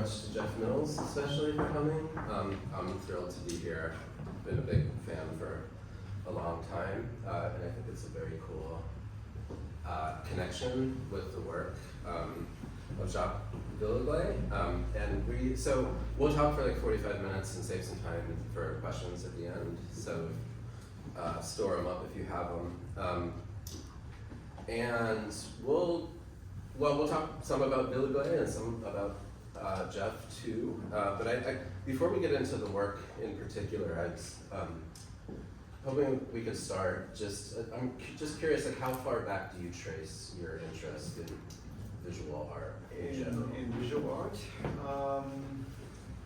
much to Jeff Mills, especially for coming. I'm thrilled to be here. I've been a big fan for a long time, and I think it's a very cool connection with the work of Jacques Villeglé. So we'll talk for like 45 minutes and save some time for questions at the end. So store them up if you have them. And we'll talk some about Villeglé and some about Jeff too. But I before we get into the work in particular, I was hoping we could start. I'm just curious, like, how far back do you trace your interest in visual art in general? In visual art,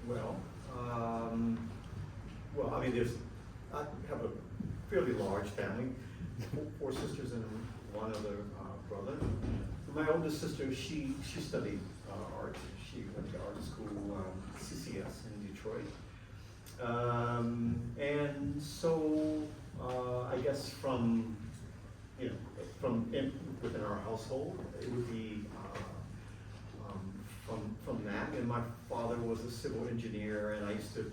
well, I mean, I have a fairly large family, four sisters and one other brother. My oldest sister, she studied art. She went to art school, CCS in Detroit. And so I guess from within our household, it would be from that. And my father was a civil engineer, and I used to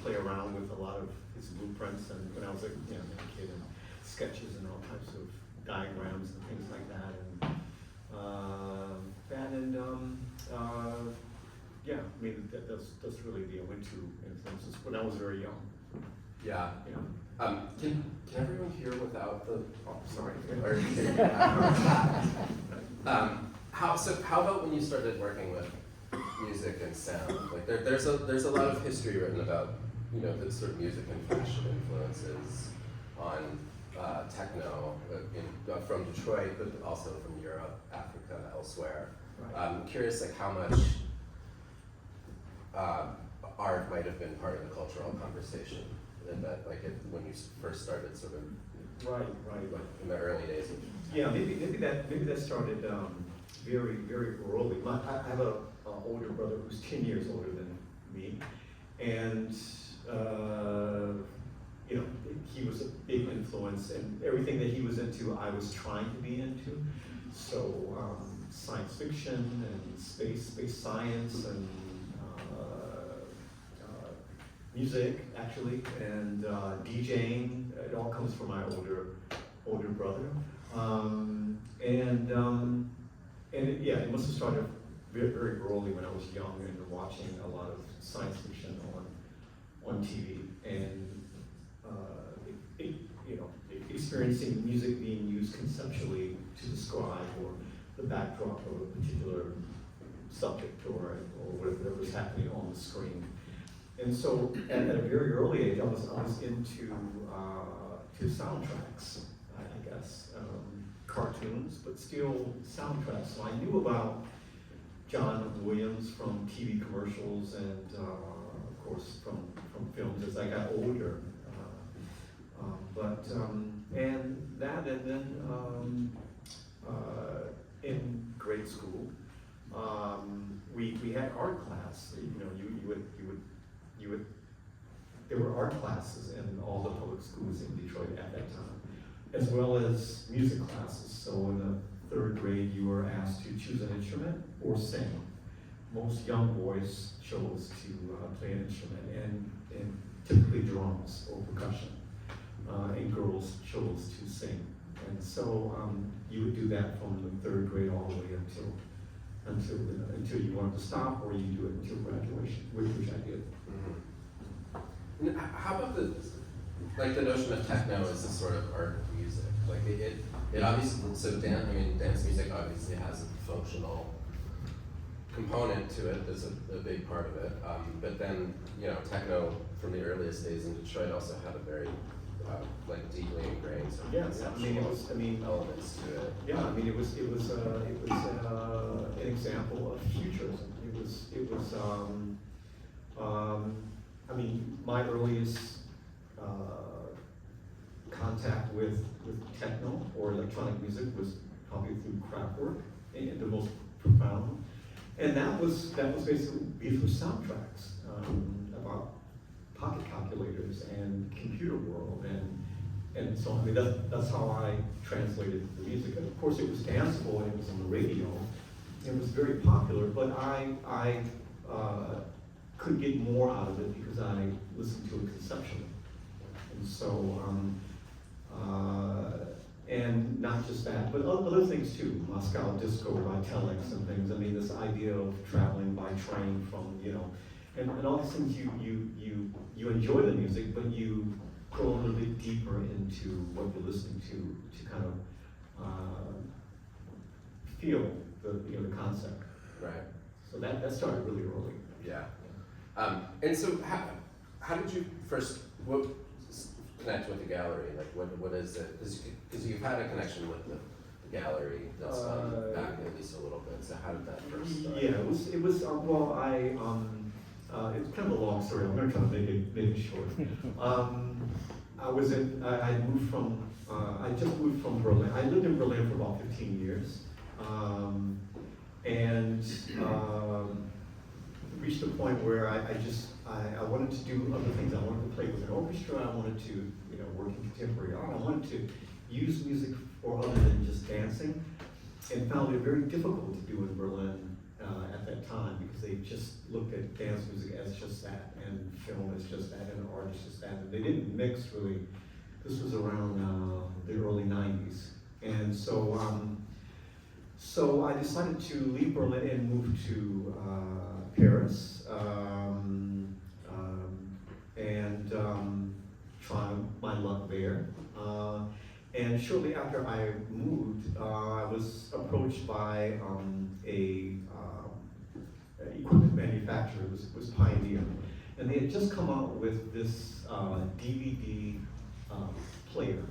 play around with a lot of his blueprints, and when I was a kid, and sketches and all types of diagrams and things like that, yeah, I mean, that's really the only two influences when I was very young. Yeah. Can everyone hear without the? Oh, sorry. How about when you started working with music and sound? Like there's a lot of history written about the sort of music and fashion influences on techno from Detroit, but also from Europe, Africa, elsewhere. Right. I'm curious, like, how much art might have been part of the cultural conversation, and that, like, when you first started, sort of, right, like in the early days of. Yeah, maybe that started very, very early. I have an older brother who's 10 years older than me, and he was a big influence, and everything that he was into, I was trying to be into. So science fiction and space science and music, actually, and DJing. It all comes from my older brother. It must have started very, very early when I was young and watching a lot of science fiction on TV, and experiencing music being used conceptually to describe or the backdrop of a particular subject or whatever was happening on the screen. And so at a very early age, I was into to soundtracks, I guess, cartoons, but still soundtracks. So I knew about John Williams from TV commercials and of course from films as I got older. And then in grade school, we had art class. There were art classes in all the public schools in Detroit at that time, as well as music classes. So in the 3rd grade, you were asked to choose an instrument or sing. Most young boys chose to play an instrument, and typically drums or percussion, and girls chose to sing. And so you would do that from the 3rd grade all the way until you wanted to stop, or you do it until graduation, which I did. Mm-hmm. And how about the notion of techno as a sort of art of music? Like it obviously, dance music obviously has a functional component to it. There's a big part of it. But then, techno from the earliest days in Detroit also had a very deeply ingrained sort of conceptual elements to it. Yeah, it was an example of futurism. My earliest contact with techno or electronic music was probably through Kraftwerk, and the most profound. And that was basically, these were soundtracks about pocket calculators and computer world, and so that's how I translated the music. And of course, it was danceable and it was on the radio. It was very popular, but I could get more out of it because I listened to it conceptually. And so, and not just that, but other things too, Moscow Disco by Telex and things. I mean, this idea of traveling by train from, you know, and all these things, you enjoy the music, but you go a little bit deeper into what you're listening to kind of feel the concept. Right. So that started really early. Yeah. And so how did you first connect with the gallery? Like what is it? Because you've had a connection with the gallery that's gone back at least a little bit. So how did that first start? Yeah, it was well, it's kind of a long story. I'm going to try to make it short. I just moved from Berlin. I lived in Berlin for about 15 years. And reached a point where I wanted to do other things. I wanted to play with an orchestra. I wanted to, work in contemporary art. I wanted to use music for other than just dancing, and found it very difficult to do in Berlin at that time because they just looked at dance music as just that, and film as just that, and art as just that. And they didn't mix really. This was around the early '90s, and so I decided to leave Berlin and move to Paris, and try my luck there. And shortly after I moved, I was approached by a equipment manufacturer. It was Pioneer, and they had just come out with this DVD player,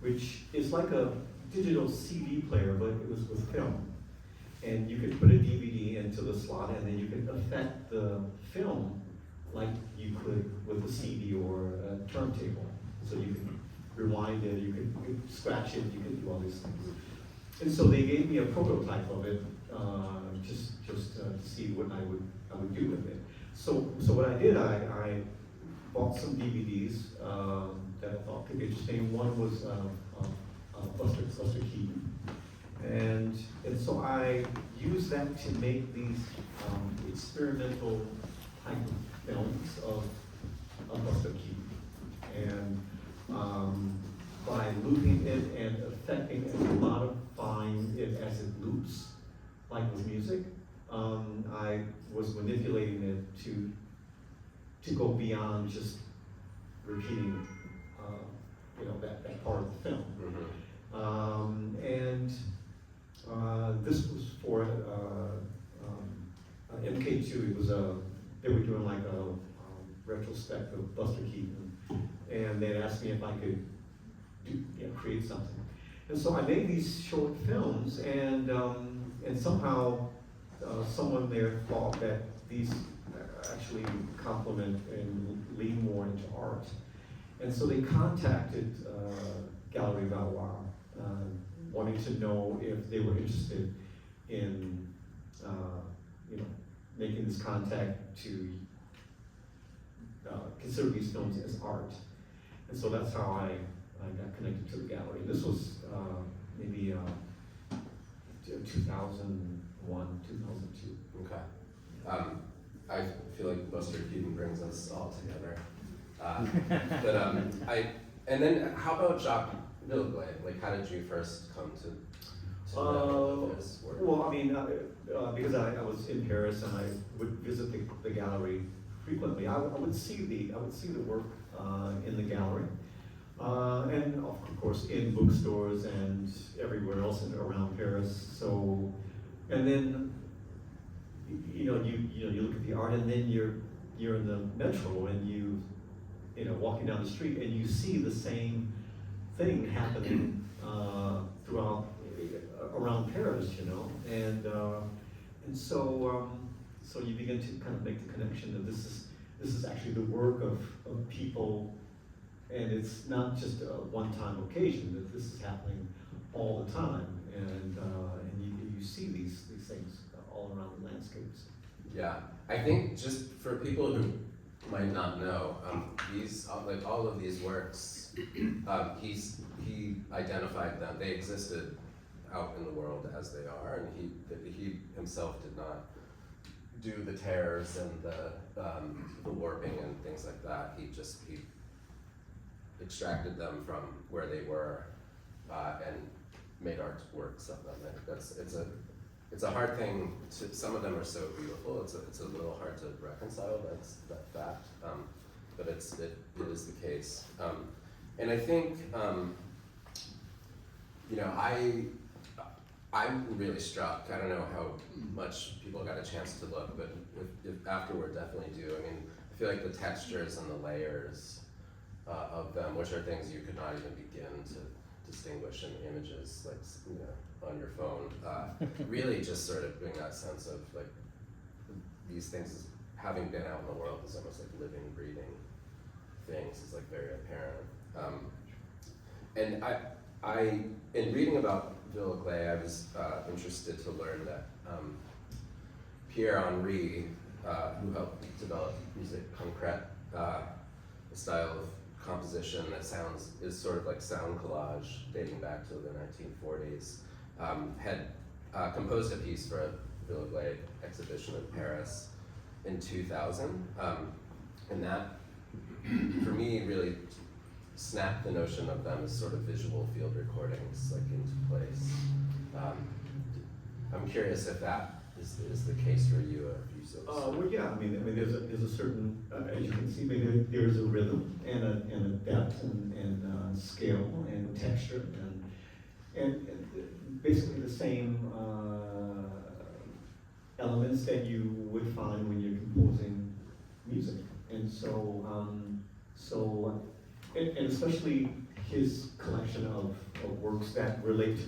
which is like a digital CD player, but it was with film. And you could put a DVD into the slot, and then you could affect the film like you could with a CD or a turntable. So you could rewind it, you could scratch it, you could do all these things. And so they gave me a prototype of it, just to see what I would do with it. So what I did, I bought some DVDs that I thought could be interesting. One was Buster Keaton. And so I used that to make these experimental type of films of Buster Keaton. And by looping it and affecting it and modifying it as it loops, like with music, I was manipulating it to go beyond just repeating that part of the film. Mm-hmm. This was for MK2. It was they were doing like a retrospect of Buster Keaton, and they asked me if I could create something. And so I made these short films, and somehow someone there thought that these actually complement and lean more into art. And so they contacted Galerie Vallois, wanting to know if they were interested in, making this contact to consider these films as art. And so that's how I got connected to the gallery. This was maybe 2001, 2002. Okay. I feel like Buster Keaton brings us all together. And then how about Jacques Villeglé? Like, how did you first come to know his work? Well, I mean, because I was in Paris and I would visit the gallery frequently. I would see the work in the gallery, and of course in bookstores and everywhere else around Paris. So, and then you look at the art, and then you're in the metro, and you walking down the street, and you see the same thing happening throughout around Paris, and so you begin to kind of make the connection that this is actually the work of people, and it's not just a one-time occasion, that this is happening all the time, and you see these things all around the landscapes. Yeah, I think just for people who might not know, these like all of these works, he identified them. They existed out in the world as they are, and he himself did not do the tears and the warping and things like that. He extracted them from where they were and made artworks of them. And it's a hard thing to. Some of them are so beautiful. It's a little hard to reconcile that fact. But it is the case. And I think I'm really struck. I don't know how much people got a chance to look, but if afterward, definitely do. I mean, I feel like the textures and the layers of them, which are things you could not even begin to distinguish in images, like on your phone, really just sort of bring that sense of like these things having been out in the world is almost like living, breathing things is like very apparent. And I in reading about Villeglé, I was interested to learn that Pierre Henry, who helped develop musique concrète, a style of composition that is sort of like sound collage dating back to the 1940s, had composed a piece for a Villeglé exhibition in Paris in 2000, and that, for me, really snapped the notion of them as sort of visual field recordings, like into place. I'm curious if that is the case for you, or if you so. Well, yeah. I mean, there's a certain, as you can see, there's a rhythm and a depth and scale and texture and basically the same elements that you would find when you're composing music. And and especially his collection of works that relate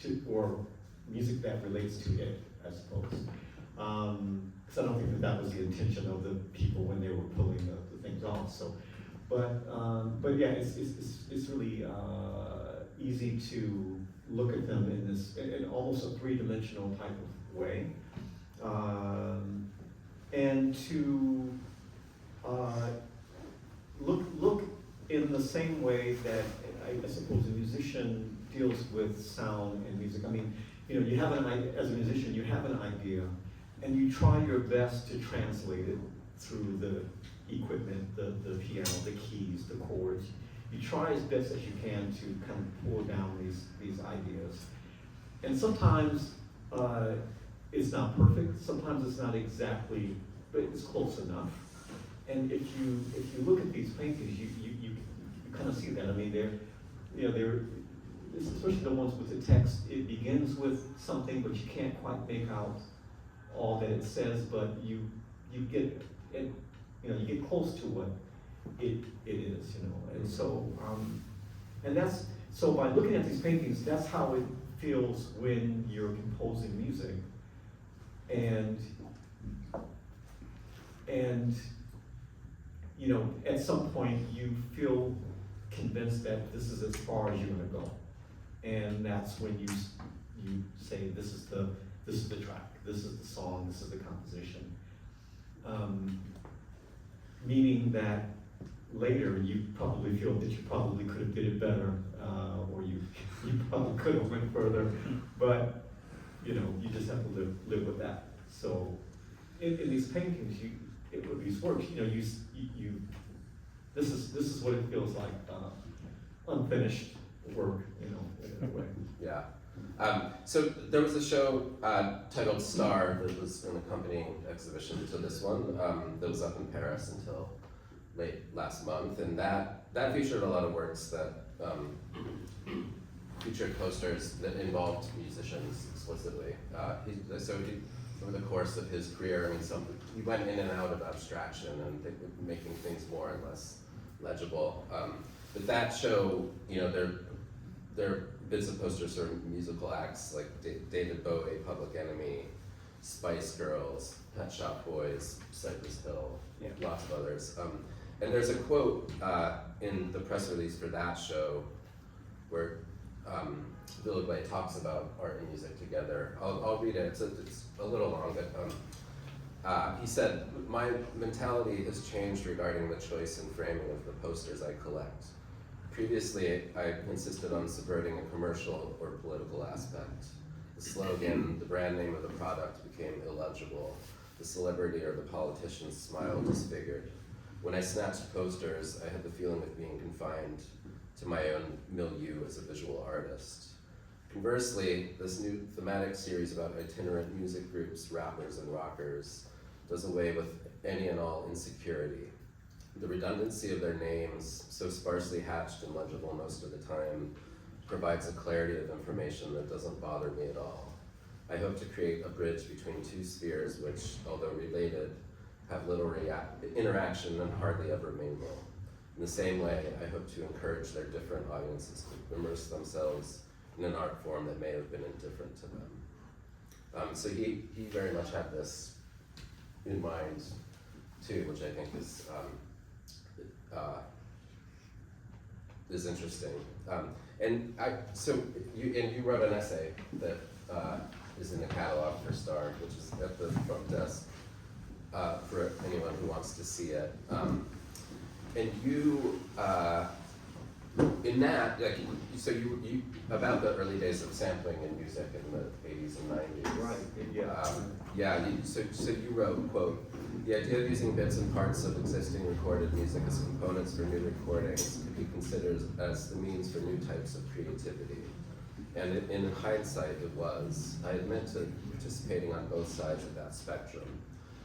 to or music that relates to it, I suppose. Because I don't think that was the intention of the people when they were pulling the things off. So, but yeah, it's really easy to look at them in this in almost a three-dimensional type of way, and to look in the same way that I suppose a musician deals with sound and music. I mean, you have as a musician, you have an idea, and you try your best to translate it through the equipment, the piano, the keys, the chords. You try as best as you can to kind of pull down these ideas. And sometimes it's not perfect, sometimes it's not exactly, but it's close enough. And if you look at these paintings, you kind of see that. I mean, they're especially the ones with the text. It begins with something, but you can't quite make out all that it says. But you get it, you get close to what it is, And so so by looking at these paintings, that's how it feels when you're composing music, and at some point you feel convinced that this is as far as you're going to go, and that's when you say this is the track, this is the song, this is the composition, meaning that later you probably feel that you probably could have did it better, or you probably could have went further, but you just have to live with that. So in these paintings, with these works, this is what it feels like, unfinished work, in a way. Yeah. So there was a show titled Star that was an accompanying exhibition to this one that was up in Paris until late last month, and that featured a lot of works that featured posters that involved musicians explicitly. Over the course of his career, he went in and out of abstraction and making things more and less legible. But that show, their bits of posters for musical acts like David Bowie, Public Enemy, Spice Girls, Pet Shop Boys, Cypress Hill, lots of others. And there's a quote in the press release for that show where Villeglé talks about art and music together. I'll read it. It's a little long, but he said, "My mentality has changed regarding the choice and framing of the posters I collect. Previously, I insisted on subverting a commercial or political aspect. The slogan, the brand name of the product became illegible. the celebrity or the politician's smile disfigured. When I snatched posters, I had the feeling of being confined to my own milieu as a visual artist. Conversely, this new thematic series about itinerant music groups, rappers, and rockers does away with any and all insecurity. The redundancy of their names, so sparsely hatched and legible most of the time, provides a clarity of information that doesn't bother me at all. I hope to create a bridge between two spheres which, although related, have little interaction and hardly ever mingle. In the same way, I hope to encourage their different audiences to immerse themselves in an art form that may have been indifferent to them. So he very much had this in mind too, which I think is interesting. So you wrote an essay that is in the catalog for Star, which is at the front desk for anyone who wants to see it. And you, in that, like, so you about the early days of sampling in music in the 80s and 90s. Right. So you wrote, quote, "The idea of using bits and parts of existing recorded music as components for new recordings could be considered as the means for new types of creativity." And in hindsight, it was. I admit to participating on both sides of that spectrum.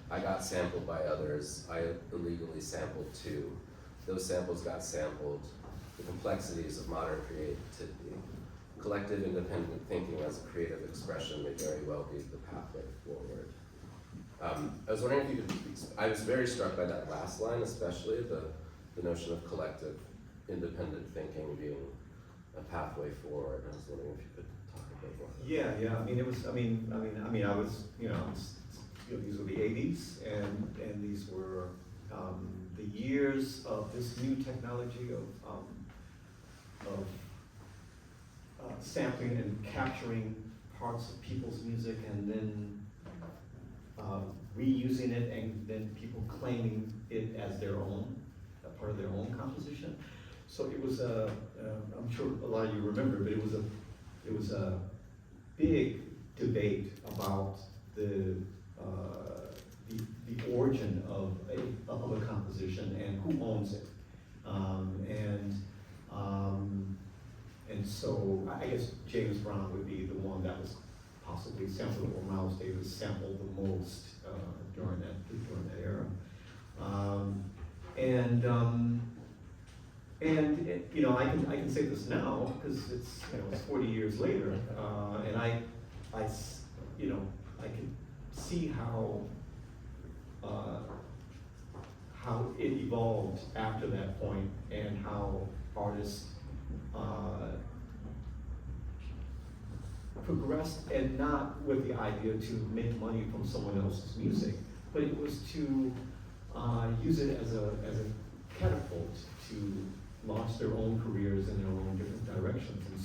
I got sampled by others. I illegally sampled too. Those samples got sampled. The complexities of modern creativity. Collective independent thinking as a creative expression may very well be the pathway forward. I was wondering if you could, I was very struck by that last line, especially the notion of collective independent thinking being a pathway forward. I was wondering if you could talk a bit more. Yeah. I mean, it was. I mean, I was. These were the '80s, and these were the years of this new technology of sampling and capturing parts of people's music and then reusing it, and then people claiming it as their own, a part of their own composition. So it was I'm sure a lot of you remember, but it was a big debate about the origin of a composition and who owns it, and so I guess James Brown would be the one that was possibly sampled, or Miles Davis sampled the most during that era, I can say this now because it's 40 years later, and I can see how it evolved after that point, and how artists progressed, and not with the idea to make money from someone else's music, but it was to use it as a catapult to launch their own careers in their own different directions. And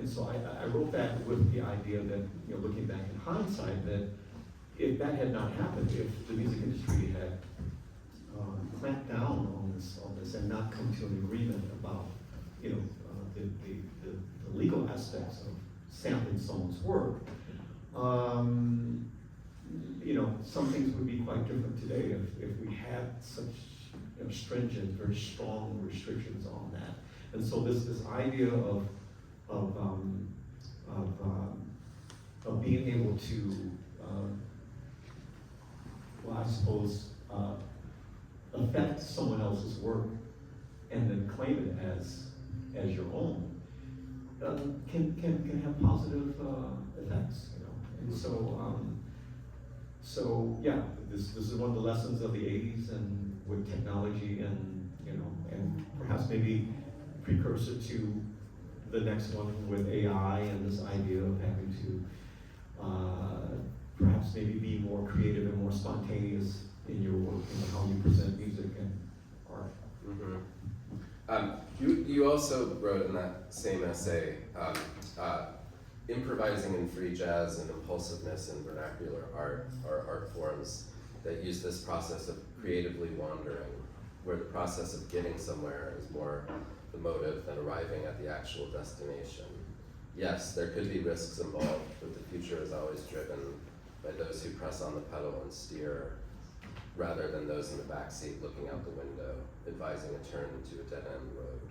so I wrote that with the idea that, looking back in hindsight, that if that had not happened, if the music industry had clamped down on this and not come to an agreement about, the legal aspects of sampling someone's work, some things would be quite different today if we had such stringent, very strong restrictions on that. And so this idea of being able to, I suppose, affect someone else's work and then claim it as your own, can have positive effects, And so yeah, this is one of the lessons of the '80s, and with technology, and and perhaps maybe precursor to the next one with AI, and this idea of having to perhaps maybe be more creative and more spontaneous in your work and how you present music and art. Mm-hmm. You also wrote in that same essay, improvising in free jazz and impulsiveness in vernacular art are art forms that use this process of creatively wandering, where the process of getting somewhere is more the motive than arriving at the actual destination. Yes, there could be risks involved, but the future is always driven by those who press on the pedal and steer, rather than those in the back seat looking out the window, advising a turn into a dead-end road.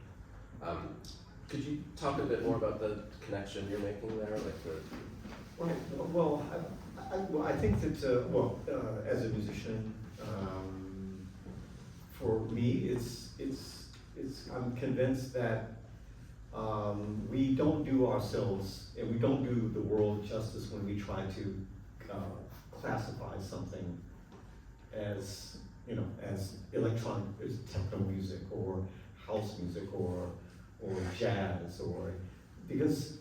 Could you talk a bit more about the connection you're making there, like the? I think that as a musician, for me, I'm convinced that we don't do ourselves and we don't do the world justice when we try to classify something as electronic, as techno music or house music or jazz, or because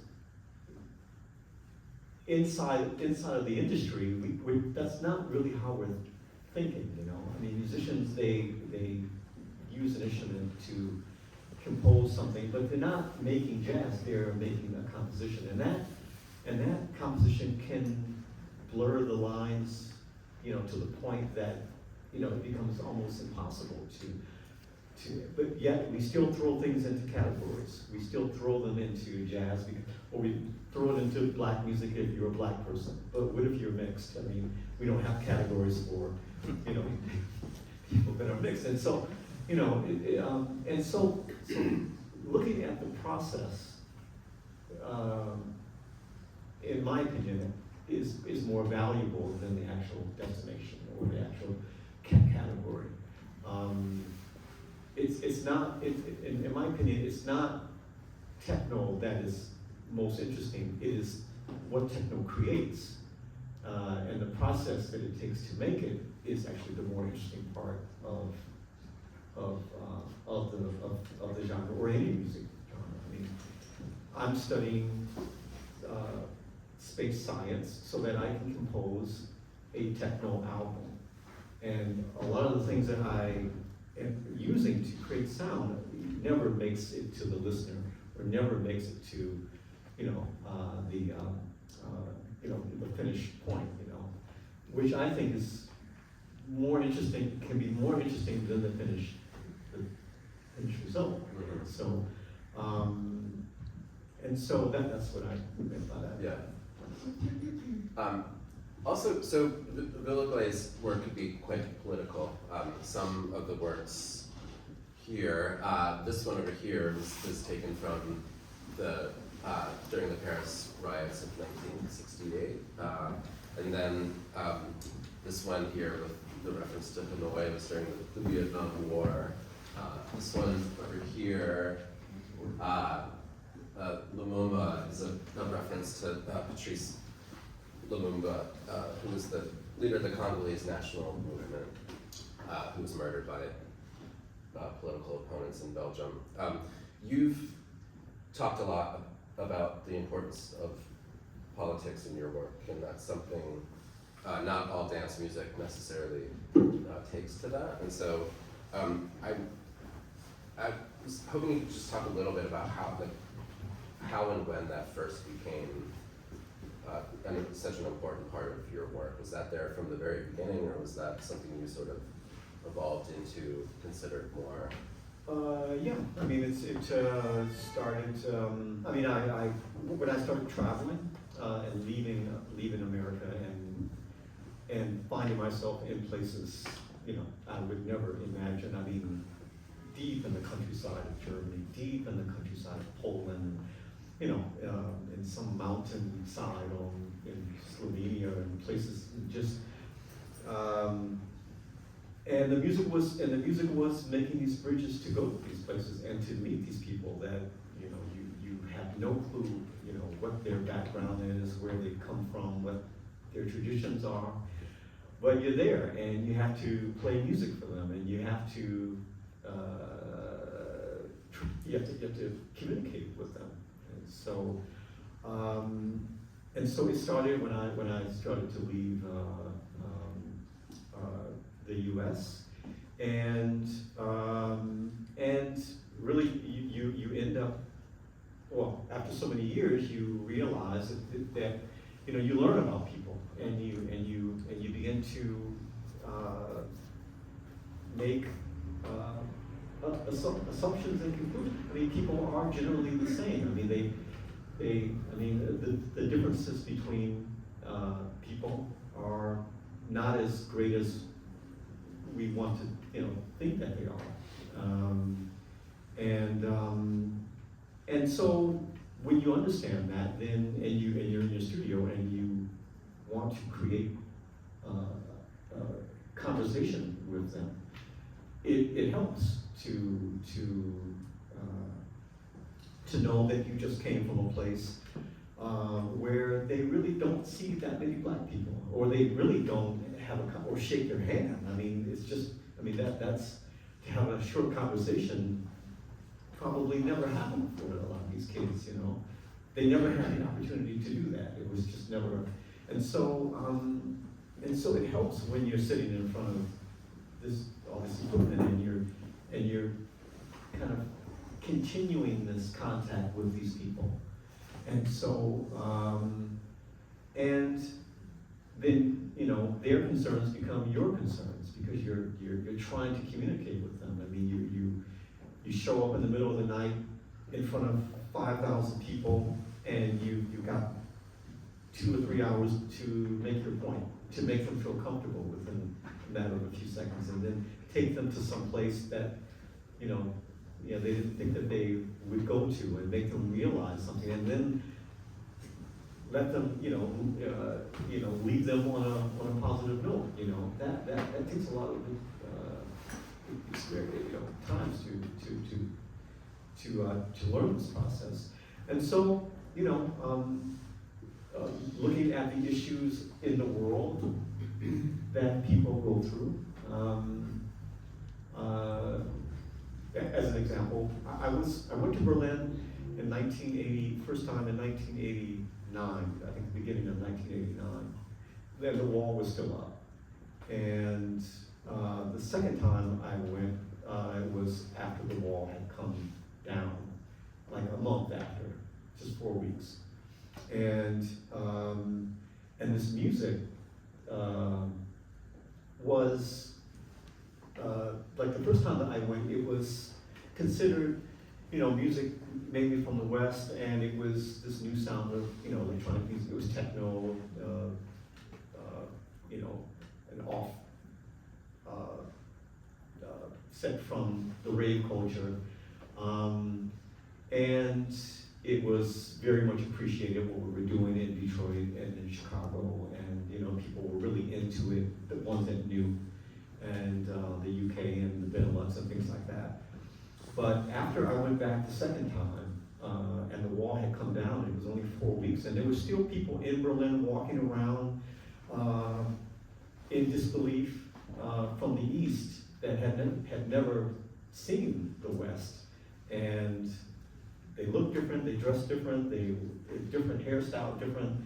inside of the industry, that's not really how we're thinking. I mean, musicians, they use an instrument to compose something, but they're not making jazz, they're making a composition. And that composition can blur the lines, to the point that, it becomes almost impossible but yet we still throw things into categories. We still throw them into jazz, or we throw it into black music if you're a black person. But what if you're mixed? I mean, we don't have categories for, people that are mixed. And so, so looking at the process, in my opinion, is more valuable than the actual destination or the actual category. It's not, in my opinion, it's not techno that is most interesting. It is what techno creates, and the process that it takes to make it is actually the more interesting part of the genre, or any music genre. I mean, I'm studying space science so that I can compose a techno album, and a lot of the things that I am using to create sound never makes it to the listener, or never makes it to, the finished point, which I think is more interesting, can be more interesting than the finished result. So, and so that's what I meant by that. Yeah. Also, so Villeglé's work could be quite political. Some of the works here, this one over here was taken from during the Paris riots of 1968. And then this one here with the reference to Hanoi was during the Vietnam War. This one over here, Lumumba, is a reference to Patrice Lumumba, who was the leader of the Congolese national movement, who was murdered by political opponents in Belgium. You've talked a lot about the importance of politics in your work, and that's something not all dance music necessarily takes to that. And so I was hoping you could just talk a little bit about how and when that first became and such an important part of your work. Was that there from the very beginning, or was that something you sort of evolved into, considered more? Yeah, I mean, it started, I when I started traveling and leaving America and finding myself in places, I would never imagine. I mean, deep in the countryside of Germany, deep in the countryside of Poland, in some mountainside in Slovenia, and places just, and the music was making these bridges to go to these places and to meet these people that you have no clue what their background is, where they come from, what their traditions are, but you're there and you have to play music for them, and you have to communicate with them. And so it started when I started to leave the U.S. and really you end up, well, after so many years you realize that you learn about people, and you begin to make assumptions and conclusions. I mean, people are generally the same. I mean, the differences between people are not as great as we want to, think that they are. And so when you understand that, then you're in your studio and you want to create conversation with them, it helps to know that you just came from a place where they really don't see that many black people, or they really don't have or shake their hand. I mean, it's just, that's, to have a short conversation probably never happened for a lot of these kids, They never had the opportunity to do that. It was just never, and so it helps when you're sitting in front of all this equipment and you're kind of continuing this contact with these people. And so, and then, their concerns become your concerns because you're trying to communicate with them. I mean, you show up in the middle of the night in front of 5,000 people and you've got 2 or 3 hours to make your point, to make them feel comfortable within a matter of a few seconds, and then take them to some place that, they didn't think that they would go to, and make them realize something, and then let them, leave them on a positive note. That takes a lot of experience, times to learn this process, and so looking at the issues in the world that people go through. As an example, I went to Berlin in 1980, first time in 1989, I think the beginning of 1989. Then the wall was still up. And the second time I went, it was after the wall had come down, like a month after, just 4 weeks. And this music was, like the first time that I went, it was considered, music mainly from the West, and it was this new sound of, electronic music. It was techno, an off set from the rave culture, and it was very much appreciated what we were doing in Detroit and in Chicago, and people were really into it, the ones that knew, and the UK and the Benelux and things like that. But after I went back the second time, and the wall had come down, it was only 4 weeks, and there were still people in Berlin walking around in disbelief from the East that had never seen the West. And they looked different, they dressed different, different hairstyle, different,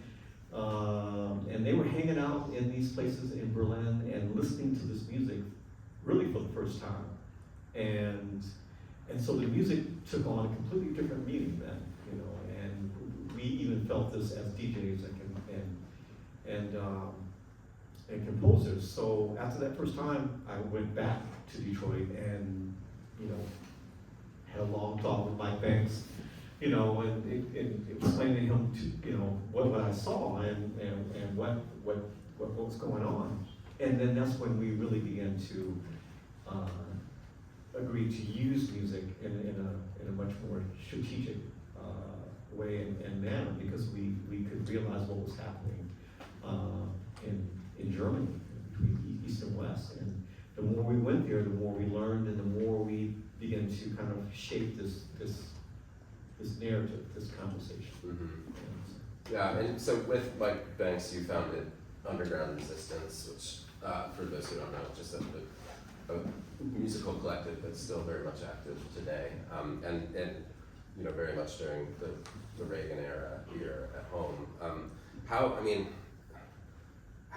and they were hanging out in these places in Berlin and listening to this music really for the first time. And so the music took on a completely different meaning then, and we even felt this as DJs and composers. So after that first time, I went back to Detroit and, had a long talk with Mike Banks, and explained to him what I saw and what was going on. And then that's when we really began to agree to use music in a much more strategic way and manner, because we could realize what was happening in Germany between East and West. And the more we went there, the more we learned, and the more we began to kind of shape this narrative, this conversation. Mm-hmm. Yeah, and so with Mike Banks, you founded Underground Resistance, which, for those who don't know, just a musical collective that's still very much active today, and very much during the Reagan era here at home. How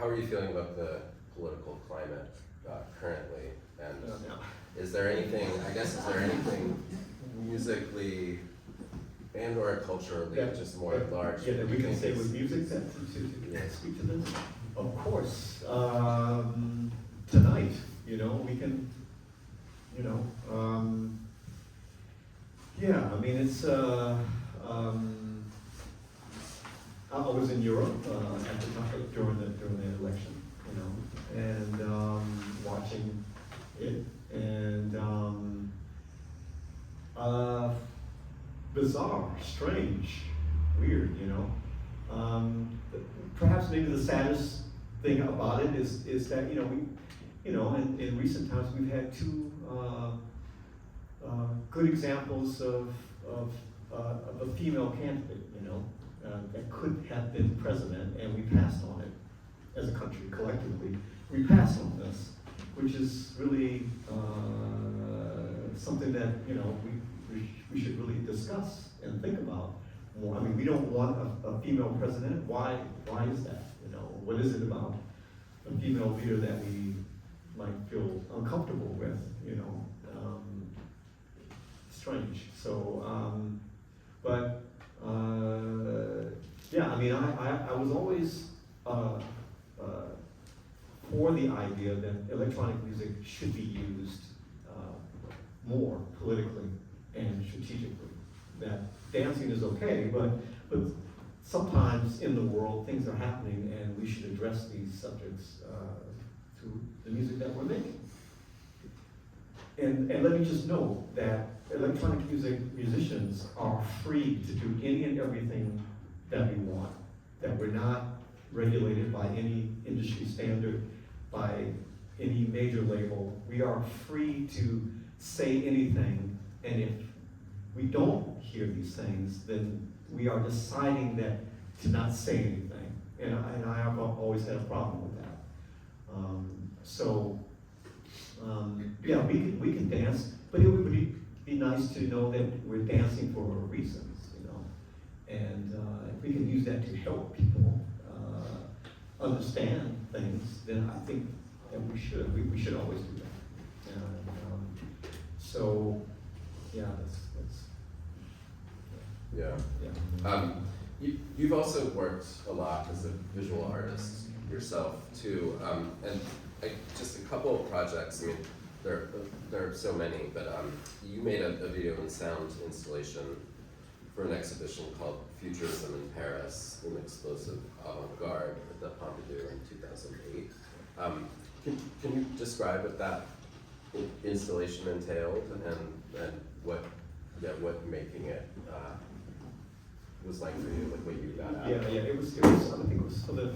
are you feeling about the political climate currently? And is there anything musically and or culturally, just more at large? Yeah, that we can say with music to speak to this? Of course. Tonight, we can, it's, I was in Europe at the time during the election, strange, weird, you know. Perhaps maybe the saddest thing about it is that, you know, in recent times we've had two good examples of a female candidate, you know, that could have been president, and we passed on it as a country collectively. We passed on this, which is really something that, you know, we should really discuss and think about more. I mean, we don't want a female president. Why is that? You know, what is it about a female leader that we might feel uncomfortable with? You know, strange. So, yeah. I mean, I was always for the idea that electronic music should be used more politically and strategically. That dancing is okay, but sometimes in the world things are happening, and we should address these subjects through the music that we're making. And let me just note that electronic music musicians are free to do any and everything that we want, that we're not regulated by any industry standard, by any major label. We are free to say anything, and if we don't hear these things, then we are deciding that to not say anything. And I have always had a problem with that. Yeah, we can dance, but it would be nice to know that we're dancing for reasons, you know. And if we can use that to help people understand things, then I think that we should always do that. So, yeah, that's yeah. You've also worked a lot as a visual artist yourself too, and just a couple of projects. I mean, there are so many, but you made a video and sound installation for an exhibition called Futurism in Paris, an explosive avant-garde at the Pompidou in 2008. Can you describe what that installation entailed and what making it was like for you, like what you got out? Yeah. It was. I think it was for the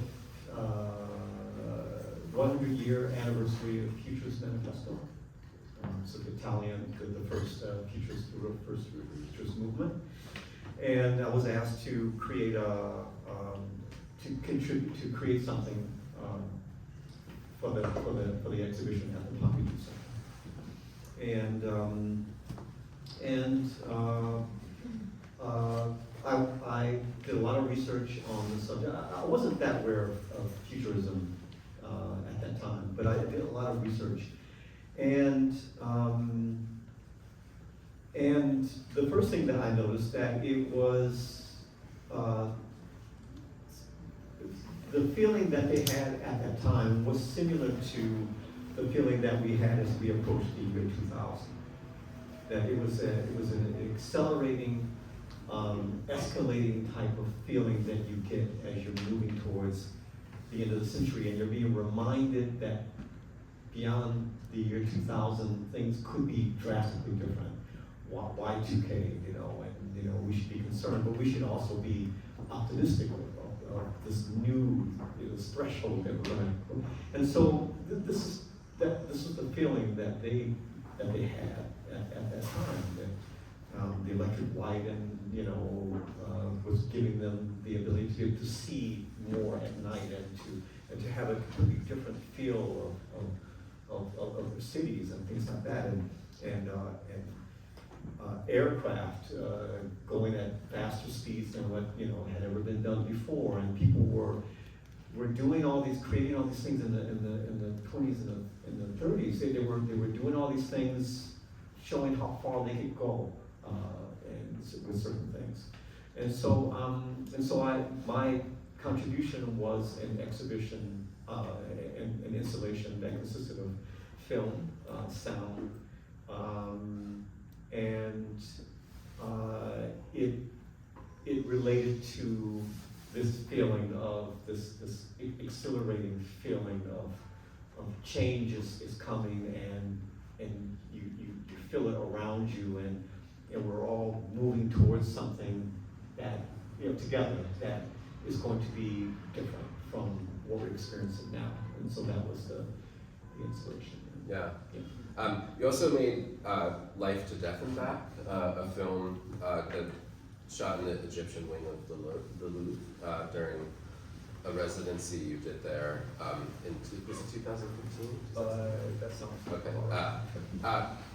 100-year anniversary of Futurist Manifesto. So the Italian, the first futurist movement, and I was asked to create to create something for the exhibition at the Pompidou Center. I did a lot of research on the subject. I wasn't that aware of futurism at that time, but I did a lot of research. And the first thing that I noticed that it was the feeling that they had at that time was similar to the feeling that we had as we approached the year 2000. That it was an accelerating, escalating type of feeling that you get as you're moving towards the end of the century, and you're being reminded that beyond the year 2000, things could be drastically different. Y2K, you know, and you know we should be concerned, but we should also be optimistic of this new this threshold that we're going to. And so this is the feeling that they had at that time. That the electric light and was giving them the ability to see more at night and to have a completely different feel of the cities and things like that, and aircraft going at faster speeds than what had ever been done before, and people were doing creating all these things in the 20s and the 30s. They were doing all these things, showing how far they could go with certain things, and so my contribution was an exhibition, an installation that consisted of film, sound, and it related to this feeling of this exhilarating feeling of change is coming, and you feel it around you, we're all moving towards something that, together, that is going to be different from what we're experiencing now. And so that was the inspiration. Yeah. You also made Life to Death and Back, a film that shot in the Egyptian wing of the Louvre during a residency you did there was it 2015? That sounds okay.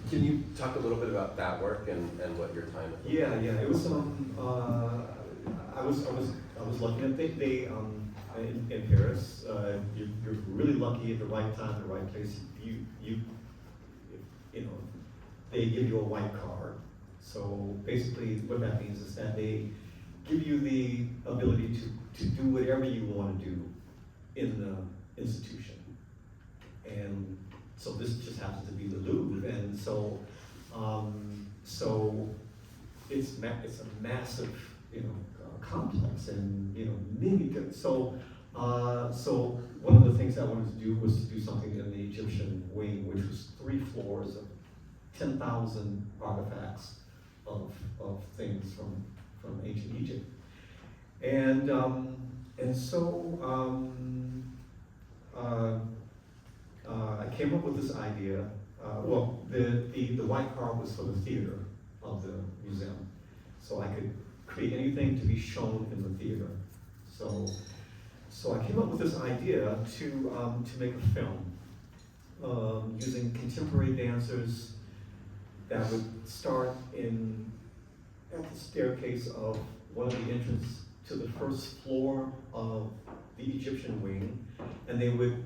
Can you talk a little bit about that work and what your time? Yeah. It was I was lucky that they in Paris. You're really lucky at the right time, the right place. They give you a white card. So basically, what that means is that they give you the ability to do whatever you want to do in the institution. And so this just happens to be the Louvre, and so it's a massive complex, and many different. So one of the things I wanted to do was to do something in the Egyptian wing, which was 3 floors of 10,000 artifacts of things from ancient Egypt. And so I came up with this idea. The white card was for the theater of the museum, so I could create anything to be shown in the theater. So I came up with this idea to make a film using contemporary dancers that would start at the staircase of one of the entrances to the first floor of the Egyptian wing, and they would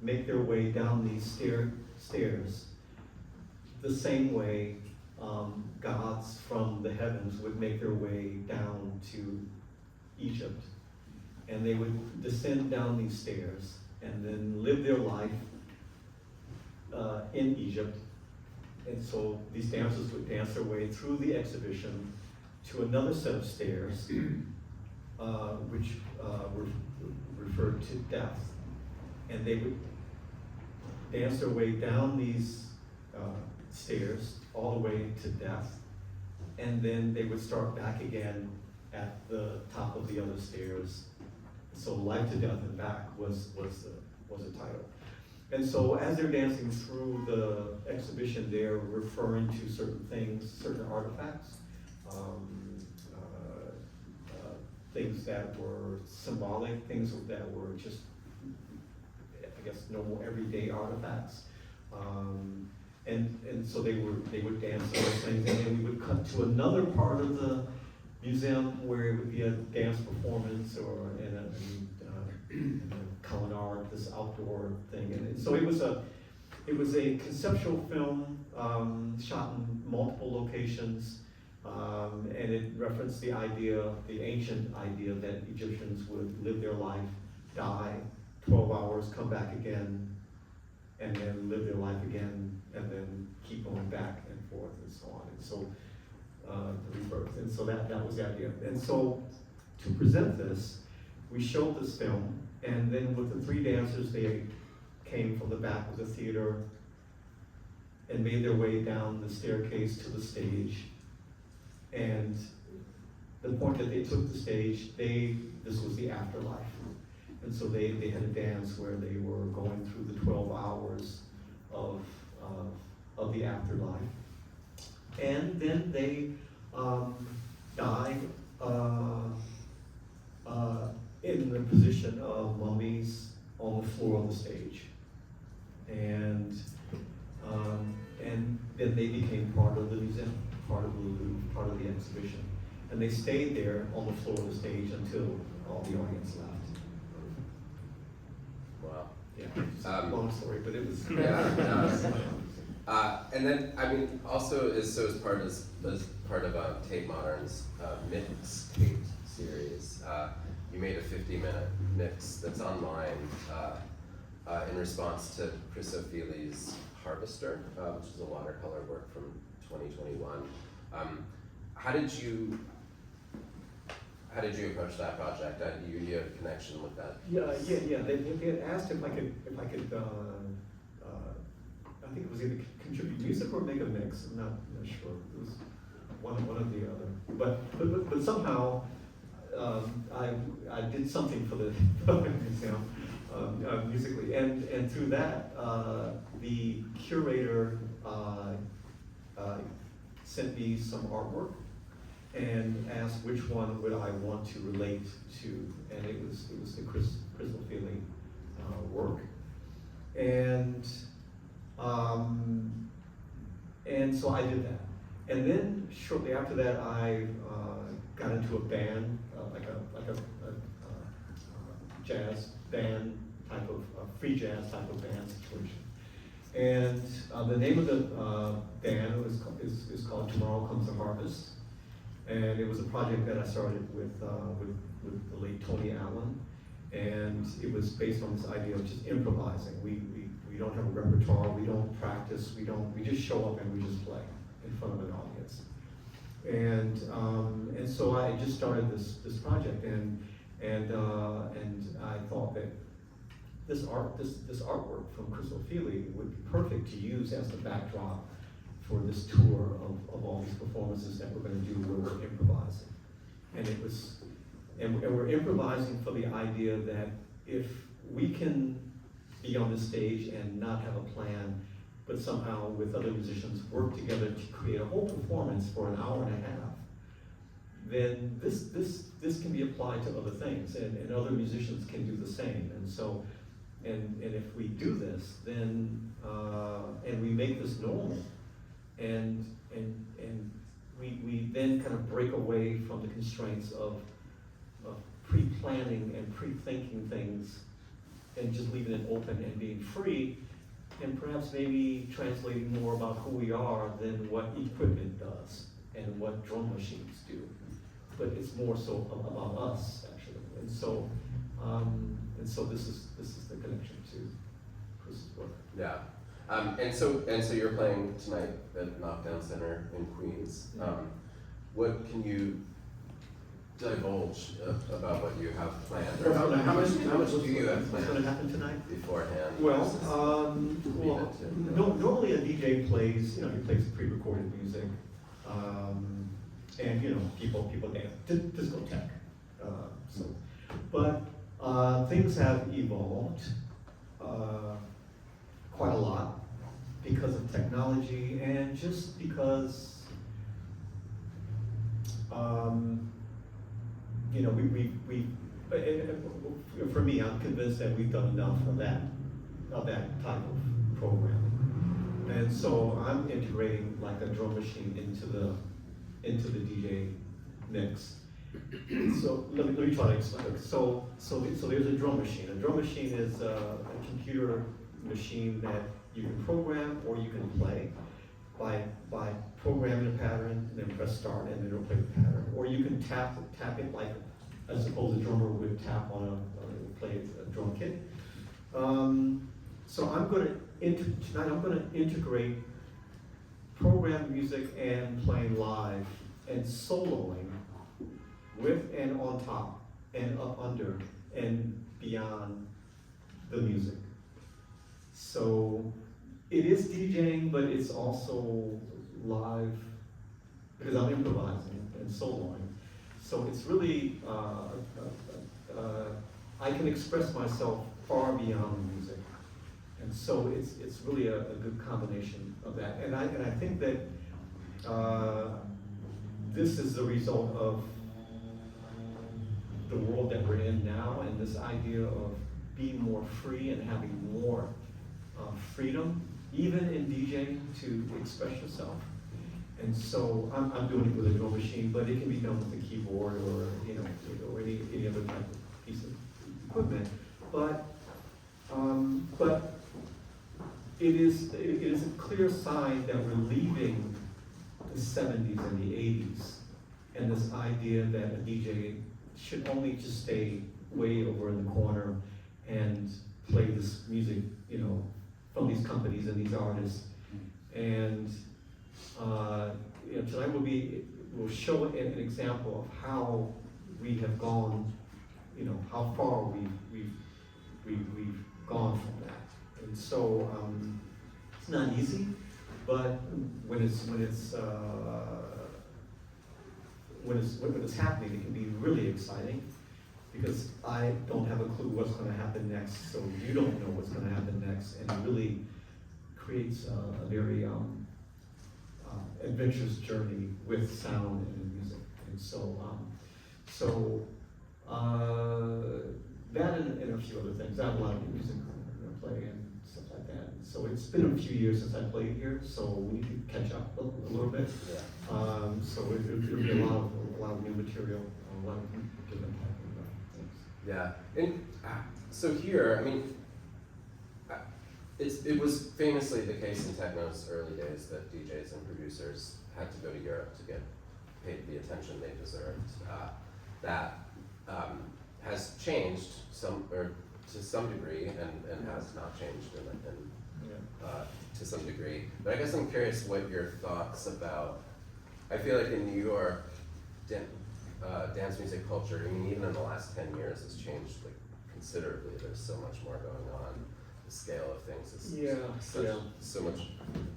make their way down these stairs the same way gods from the heavens would make their way down to Egypt. And they would descend down these stairs and then live their life in Egypt. And so these dancers would dance their way through the exhibition to another set of stairs, which were referred to death. And they would dance their way down these stairs all the way to death. And then they would start back again at the top of the other stairs. So Life to Death and Back was the title. And so as they're dancing through the exhibition, they're referring to certain things, certain artifacts, things that were symbolic, things that were just, I guess, normal everyday artifacts. And so they would dance those things, and then we would cut to another part of the museum where it would be a dance performance or in a culinary, this outdoor thing. And so it was a conceptual film shot in multiple locations, and it referenced the ancient idea that Egyptians would live their life, die, 12 hours, come back again, and then live their life again, and then keep going back and forth and so on. And so the rebirth. And so that was the idea. And so to present this, we showed this film, and then with the 3 dancers, they came from the back of the theater and made their way down the staircase to the stage. And the point that they took the stage, this was the afterlife. And so they had a dance where they were going through the 12 hours of the afterlife. And then they died in the position of mummies on the floor of the stage. And then they became part of the museum, part of the Louvre, part of the exhibition. And they stayed there on the floor of the stage until all the audience left. Wow. Yeah, it's a long story, but it was. And then, I mean, also as part of Tate Modern's Mixtape series, you made a 50-minute mix that's online in response to Chris O'Feely's Harvester, which is a watercolor work from 2021. How did you approach that project? You have a connection with that? Yeah. They had asked if I could I think it was either contribute music or make a mix. I'm not sure. It was one of the other. But somehow I did something for the museum musically, and through that the curator sent me some artwork and asked which one would I want to relate to, and it was the Crystal Feely work, and so I did that, and then shortly after that I got into a band, like a jazz band type of free jazz type of band situation. And the name of the band is called Tomorrow Comes the Harvest, and it was a project that I started with the late Tony Allen, and it was based on this idea of just improvising. We don't have a repertoire, we don't practice, we just show up and we just play in front of an audience. And so I just started this project, and I thought that this artwork from Crystal Feely would be perfect to use as the backdrop for this tour of all these performances that we're going to do where we're improvising. And we're improvising for the idea that if we can be on the stage and not have a plan, but somehow with other musicians work together to create a whole performance for an hour and a half, then this can be applied to other things, and other musicians can do the same. And so, and if we do this, then and we make this normal, and we then kind of break away from the constraints of pre-planning and pre-thinking things, and just leaving it open and being free, and perhaps maybe translating more about who we are than what equipment does and what drum machines do. But it's more so about us, actually. And so this is the connection to Chris's work. Yeah. And so you're playing tonight at Knockdown Center in Queens. What can you divulge about what you have planned? Or how much do you have What's planned going to happen tonight? beforehand? Well, normally a DJ plays, he plays pre-recorded music, and people dance, discotheque. But things have evolved quite a lot because of technology, and just because for me, I'm convinced that we've done enough of that type of programming, and so I'm integrating like a drum machine into the DJ mix. So let me try to explain. So there's a drum machine. A drum machine is a computer machine that you can program or you can play by programming a pattern, and then press start, and then it'll play the pattern. Or you can tap it like I suppose a drummer would tap on play a drum kit. So tonight I'm going to integrate programmed music and playing live and soloing with and on top and up under and beyond the music. So it is DJing, but it's also live because I'm improvising and soloing. So it's really, I can express myself far beyond the music. And so it's really a good combination of that. And I think that this is the result of the world that we're in now, and this idea of being more free and having more freedom, even in DJing, to express yourself. And so I'm doing it with a drum machine, but it can be done with a keyboard or or any other type of piece of equipment. But it is a clear sign that we're leaving the 70s and the 80s, and this idea that a DJ should only just stay way over in the corner and play this music, from these companies and these artists. And tonight will show an example of how we have gone, how far we've gone from that. And so not easy, but when it's happening, it can be really exciting, because I don't have a clue what's going to happen next, so you don't know what's going to happen next, and it really creates a very adventurous journey with sound and music. And that and a few other things. I have a lot of music to play and stuff like that. So it's been a few years since I played here, so we need to catch up a little bit. Yeah. So it'll be a lot of new material, a lot of different type of things. Yeah, and so here, I mean, it was famously the case in techno's early days that DJs and producers had to go to Europe to get paid the attention they deserved. That has changed to some degree, and has not changed to some degree. But I guess I'm curious what your thoughts about. I feel like in New York, dance music culture, I mean, even in the last 10 years, has changed like considerably. There's so much more going on. The scale of things is so much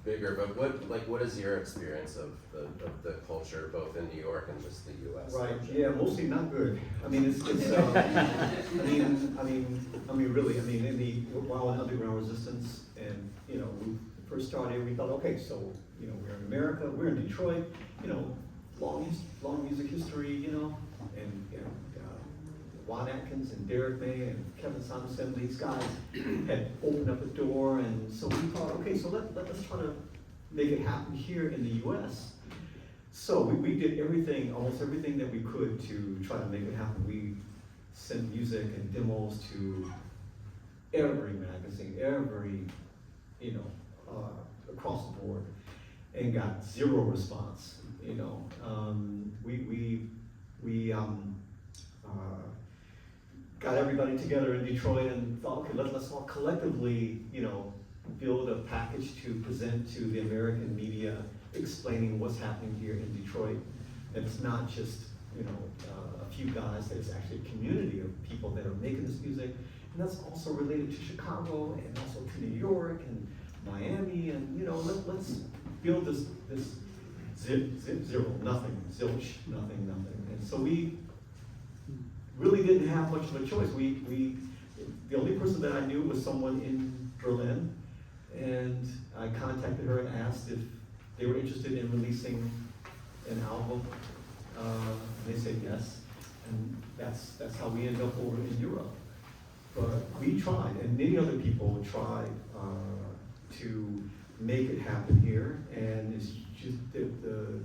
bigger. But what is your experience of the culture, both in New York and just the U.S.? Right. Yeah. Mostly not good. I mean, it's I mean, really. I mean, while in underground resistance, and when we first started, we thought, okay, so we're in America, we're in Detroit, long music history, and Juan Atkins and Derek May and Kevin Samuelson, these guys had opened up a door, and so we thought, okay, so let's try to make it happen here in the U.S. So we did almost everything that we could to try to make it happen. We sent music and demos to every magazine, across the board, and got zero response. We got everybody together in Detroit and thought, okay, let's all collectively, build a package to present to the American media, explaining what's happening here in Detroit. And it's not just, a few guys, that it's actually a community of people that are making this music. And that's also related to Chicago, and also to New York and Miami, and let's build this zero, nothing, zilch, nothing. And so we really didn't have much of a choice. The only person that I knew was someone in Berlin, and I contacted her and asked if they were interested in releasing an album. And they said yes, and that's how we ended up over in Europe. But we tried, and many other people tried to make it happen here, and it's just the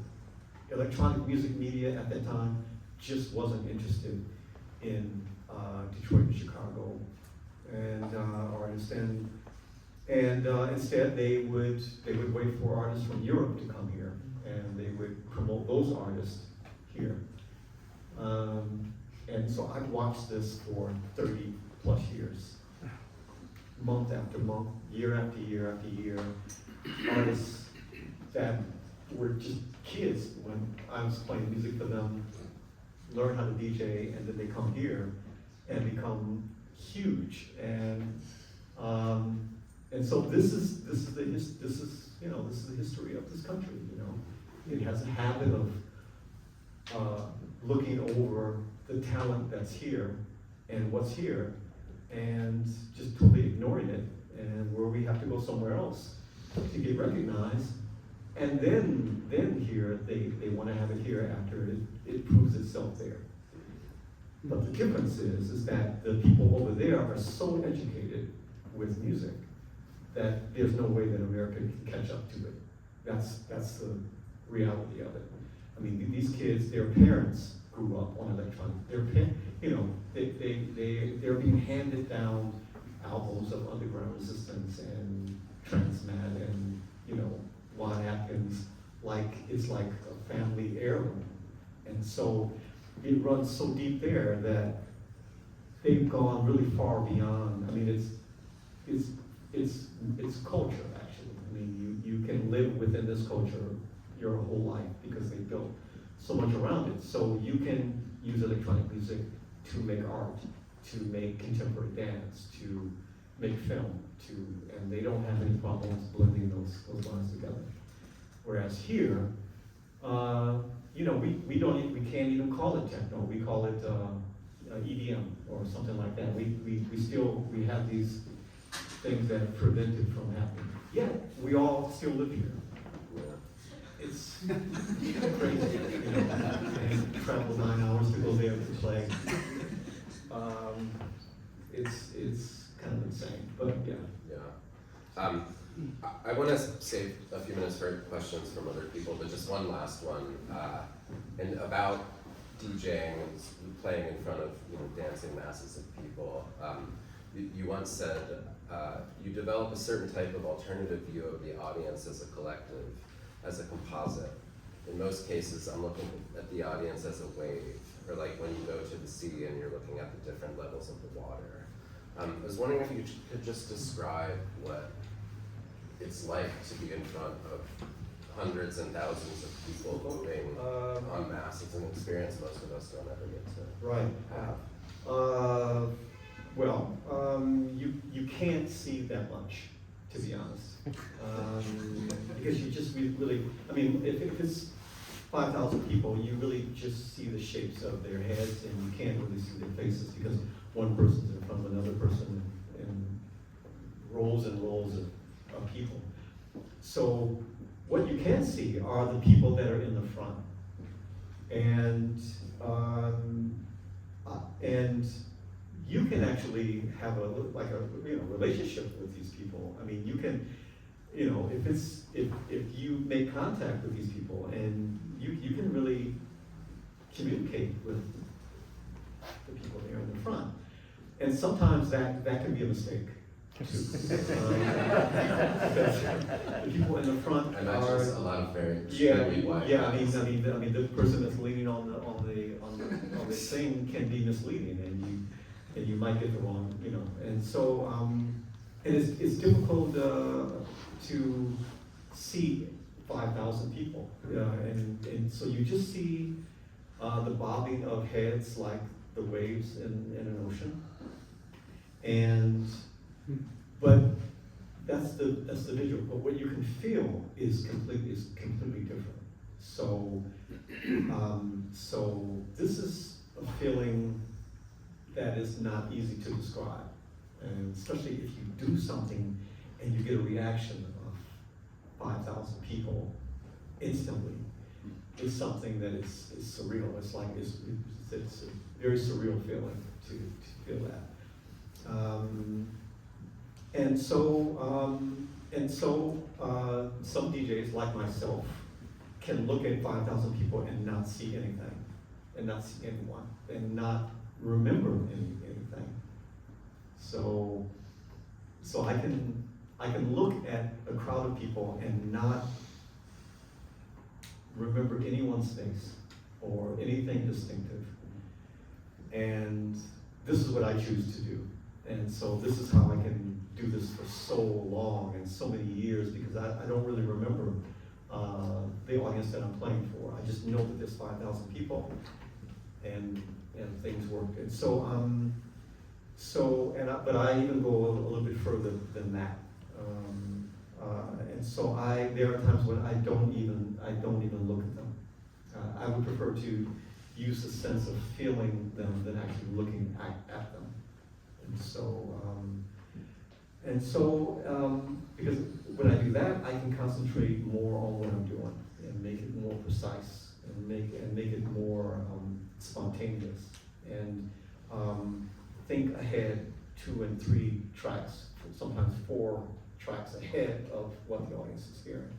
electronic music media at that time just wasn't interested in Detroit and Chicago and artists, and instead they would wait for artists from Europe to come here, and they would promote those artists here. And so I've watched this for 30 plus years, month after month, year after year after year. Artists that were just kids when I was playing music for them learn how to DJ, and then they come here and become huge. And so this is the history of this country. It has a habit of looking over the talent that's here and what's here, and just totally ignoring it, and where we have to go somewhere else to get recognized. And then here, they want to have it here after it proves itself there. But the difference is that the people over there are so educated with music that there's no way that America can catch up to it. That's the reality of it. I mean, these kids, their parents grew up on electronic. They're being handed down albums of underground resistance and Transmat and Juan Atkins, it's like a family heirloom. And so it runs so deep there that they've gone really far beyond. I mean, it's culture, actually. I mean, you can live within this culture your whole life because they built so much around it. So you can use electronic music to make art, to make contemporary dance, to make film too, and they don't have any problems blending those lines together. Whereas here, you know, we can't even call it techno. We call it EDM or something like that. We have these things that prevent it from happening. Yet we all still live here. It's crazy, you know, and travel 9 hours to go there to play. It's kind of insane, but yeah. Yeah. I want to save a few minutes for questions from other people, but just one last one, and about DJing and playing in front of, you know, dancing masses of people. You once said you develop a certain type of alternative view of the audience as a collective, as a composite. In most cases, I'm looking at the audience as a wave, or like when you go to the sea and you're looking at the different levels of the water. I was wondering if you could just describe what it's like to be in front of hundreds and thousands of people moving en masse. It's an experience most of us don't ever get to have. Well, you can't see that much, to be honest, because you just really, I mean, if it's 5,000 people, you really just see the shapes of their heads, and you can't really see their faces because one person's in front of another person, and rows and rows of people. So what you can see are the people that are in the front, and you can actually have a relationship with these people. I mean, you can, you know, if you make contact with these people, and you can really communicate with the people there in the front, and sometimes that can be a mistake. Because the people in the front are a lot of very white. Yeah. I mean, the person that's leaning on the thing can be misleading, and you might get the wrong, you know. And so, and it's difficult to see 5,000 people, and so you just see the bobbing of heads like the waves in an ocean, but that's the visual. But what you can feel is completely different. So this is a feeling that is not easy to describe, and especially if you do something and you get a reaction of 5,000 people instantly. It's something that is surreal. It's like it's a very surreal feeling to feel that. And so some DJs like myself can look at 5,000 people and not see anything, and not see anyone, and not remember anything. So I can look at a crowd of people and not remember anyone's face or anything distinctive. And this is what I choose to do. And so this is how I can do this for so long and so many years, because I don't really remember the audience that I'm playing for. I just know that there's 5,000 people, and things work. And but I even go a little bit further than that. And so there are times when I don't even look at them. I would prefer to use the sense of feeling them than actually looking at them. And so, because when I do that, I can concentrate more on what I'm doing and make it more precise and make it more spontaneous, and think ahead 2 and 3 tracks, sometimes 4 tracks ahead of what the audience is hearing,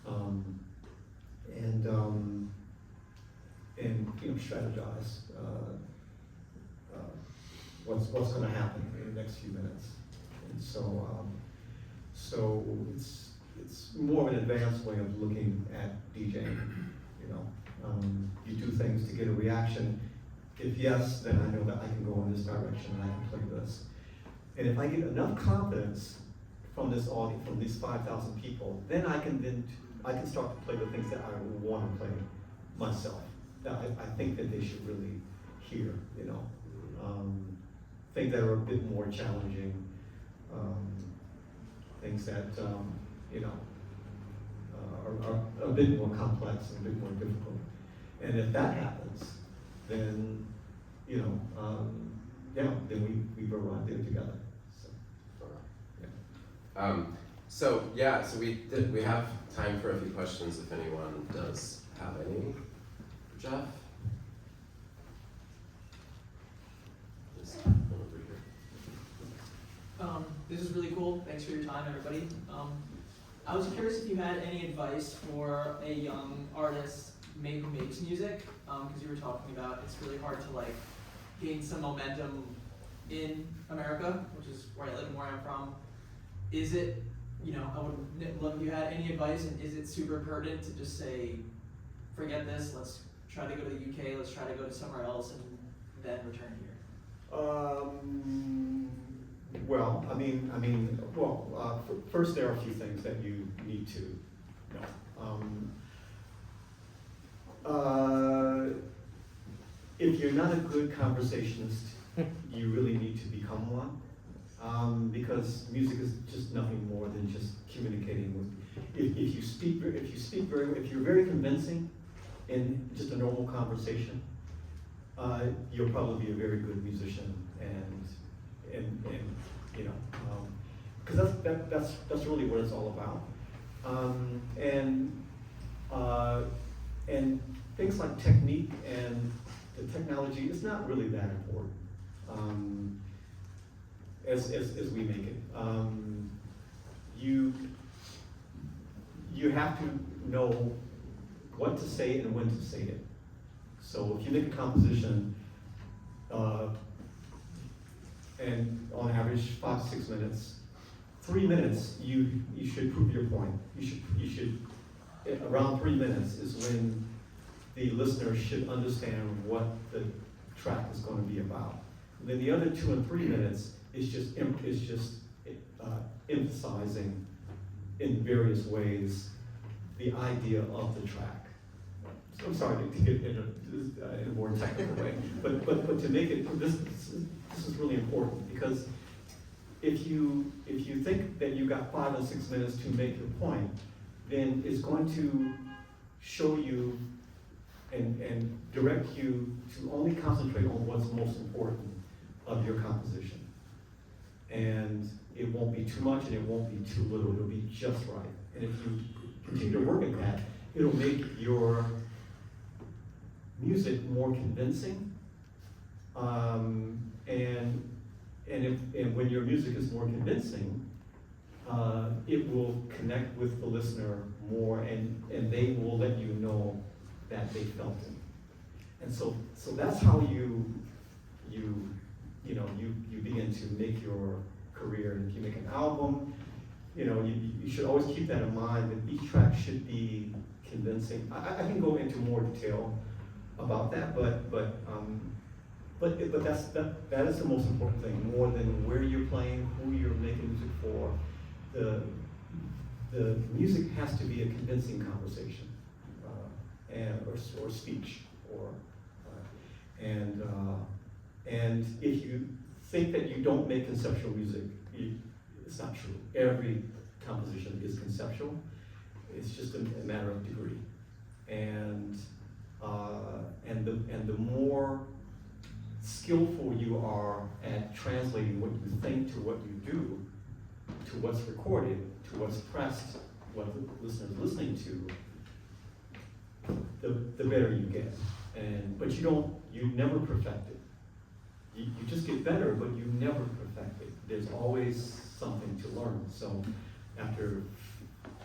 and you know, strategize what's going to happen in the next few minutes. And so it's more of an advanced way of looking at DJing. You know, you do things to get a reaction. If yes, then I know that I can go in this direction and I can play this. And if I get enough confidence from this audience, from these 5,000 people, then I can start to play the things that I want to play myself. That I think that they should really hear. You know, things that are a bit more challenging. things that, you know, are a bit more complex and a bit more difficult. And if that happens, then, you know, yeah, then we've arrived there together. So we have time for a few questions if anyone does have any. Jeff? This one over here. This is really cool. Thanks for your time, everybody. I was curious if you had any advice for a young artist who makes music, because you were talking about it's really hard to like gain some momentum in America, which is where I live and where I'm from. Is it, you know, I would love if you had any advice, and is it super pertinent to just say, forget this, let's try to go to the UK, let's try to go to somewhere else, and then return here? Well, first there are a few things that you need to know. If you're not a good conversationist, you really need to become one, because music is just nothing more than just communicating with. If you're very convincing in just a normal conversation, you'll probably be a very good musician, and you know, because that's really what it's all about. And things like technique and the technology is not really that important as we make it. You have to know what to say and when to say it. So if you make a composition, and on average 5 to 6 minutes, 3 minutes you should prove your point. You should around 3 minutes is when the listener should understand what the track is going to be about. And then the other 2 and 3 minutes is just emphasizing in various ways the idea of the track. So I'm sorry to get in a more technical way, but to make it, this is really important, because if you think that you got 5 or 6 minutes to make your point, then it's going to show you and direct you to only concentrate on what's most important of your composition. And it won't be too much and it won't be too little, it'll be just right. And if you continue to work at that, it'll make your music more convincing. And when your music is more convincing, it will connect with the listener more, and they will let you know that they felt it. And so that's how you begin to make your career. And if you make an album, you should always keep that in mind, that each track should be convincing. I can go into more detail about that, but that is the most important thing, more than where you're playing, who you're making music for. The music has to be a convincing conversation, or speech, and if you think that you don't make conceptual music, it's not true. Every composition is conceptual. It's just a matter of degree, and the more skillful you are at translating what you think to what you do, to what's recorded, to what's pressed, what the listener is listening to, the better you get. But you never perfect it. You just get better, but you never perfect it. There's always something to learn. So after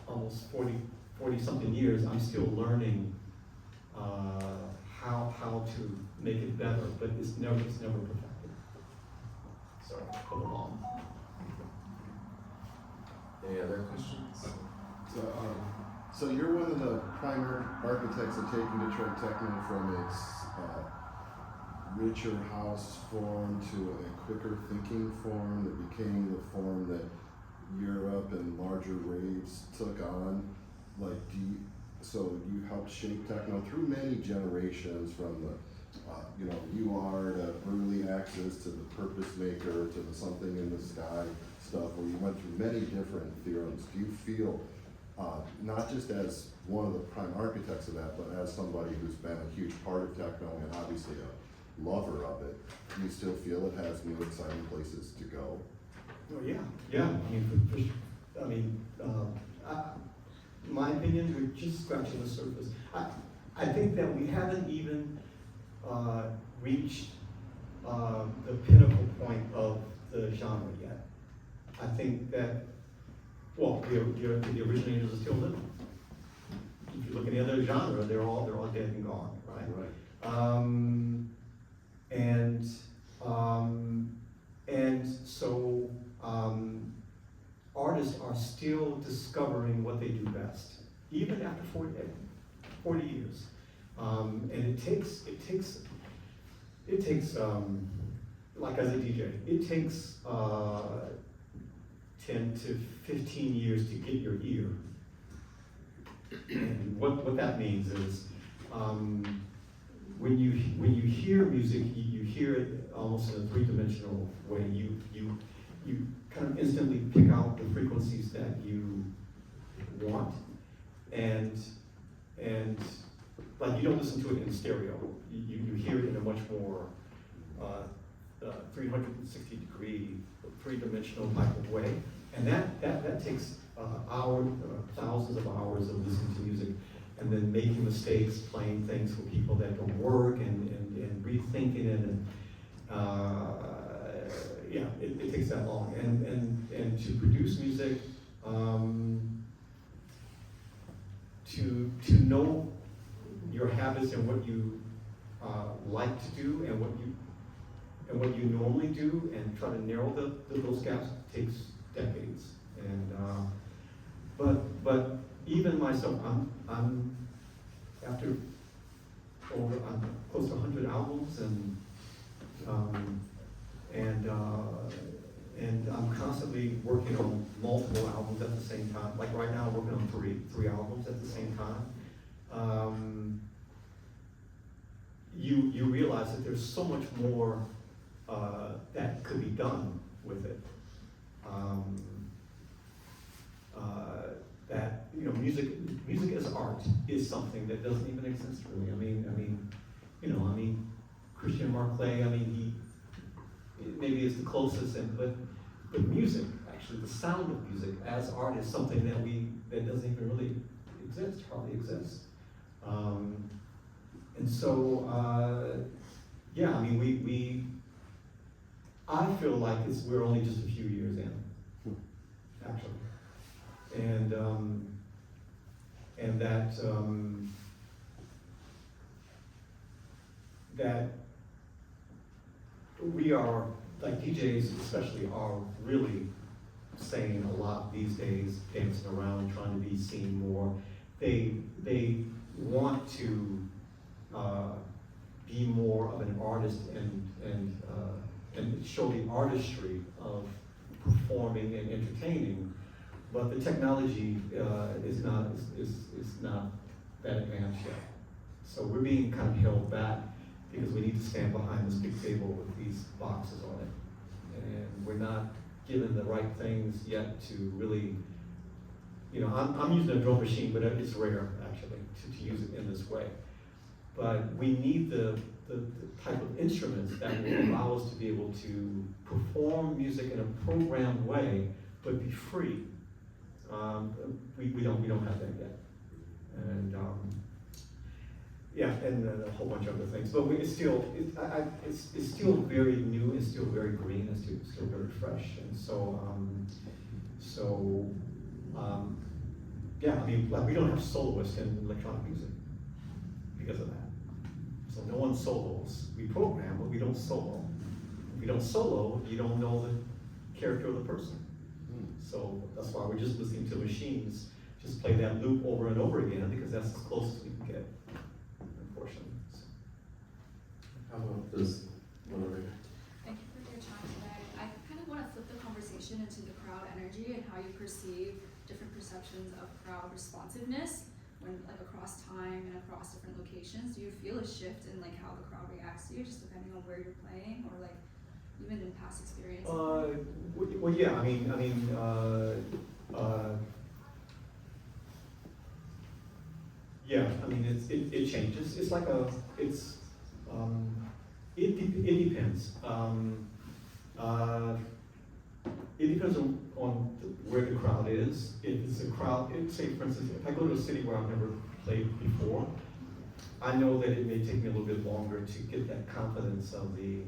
almost 40 something years, I'm still learning how to make it better, but it's never perfected. Sorry, for the long. Any other questions? So you're one of the primary architects of taking Detroit techno from its richer house form to a quicker thinking form that became the form that Europe and larger raves took on. So you helped shape techno through many generations, from the you know, you are the early access to the purpose maker, to the something in the sky stuff, where you went through many different theorems. Do you feel, not just as one of the prime architects of that, but as somebody who's been a huge part of techno and obviously a lover of it, do you still feel it has new exciting places to go? Oh, yeah. I mean, for sure. I mean, my opinion, we're just scratching the surface. I think that we haven't even reached the pinnacle point of the genre yet. I think that, well, the originators are still living. If you look at any other genre, they're all dead and gone, right? And so artists are still discovering what they do best, even after 40 years. And it takes like as a DJ, it takes 10 to 15 years to get your ear. And what that means is, when you hear music, you hear it almost in a three-dimensional way. You kind of instantly pick out the frequencies that you want, and like you don't listen to it in stereo. You hear it in a much more 360-degree, three-dimensional type of way, and that takes hours, thousands of hours of listening to music, and then making mistakes, playing things for people that don't work, and rethinking it, and yeah, it takes that long, and to produce music, to know your habits and what you like to do and what you normally do, and try to narrow those gaps takes decades. And but even myself, I'm after I'm close to 100 albums, and I'm constantly working on multiple albums at the same time. Like right now, I'm working on three albums at the same time. You realize that there's so much more that could be done with it. That, you know, music as art is something that doesn't even exist really. I mean, Christian Marclay, he maybe is the closest, but music, actually, the sound of music as art is something that doesn't even really exist, hardly exists. And so, yeah, I mean, I feel like we're only just a few years in, actually. And that we are, like DJs especially, are really saying a lot these days, dancing around, trying to be seen more. They want to be more of an artist and show the artistry of performing and entertaining. But the technology is not that advanced yet. So we're being kind of held back because we need to stand behind this big table with these boxes on it. And we're not given the right things yet to really, you know, I'm using a drum machine, but it's rare actually to use it in this way. But we need the type of instruments that will allow us to be able to perform music in a programmed way, but be free. We don't have that yet, and yeah, and a whole bunch of other things. But it's still very new. It's still very green. It's still very fresh. And so yeah. I mean, like we don't have soloists in electronic music because of that. So no one solos. We program, but we don't solo. If you don't solo, you don't know the character of the person. So that's why we're just listening to machines just play that loop over and over again, because that's as close as we can get, unfortunately. So. How about this one over here? Thank you for your time today. I kind of want to flip the conversation into the crowd energy and how you perceive different perceptions of crowd responsiveness. when like across time and across different locations? Do you feel a shift in like how the crowd reacts to you, just depending on where you're playing, or like even in past experiences? Well, yeah, yeah, I mean, it changes. It's like it depends. It depends on where the crowd is. If it's a crowd, say for instance, if I go to a city where I've never played before, I know that it may take me a little bit longer to get that confidence of the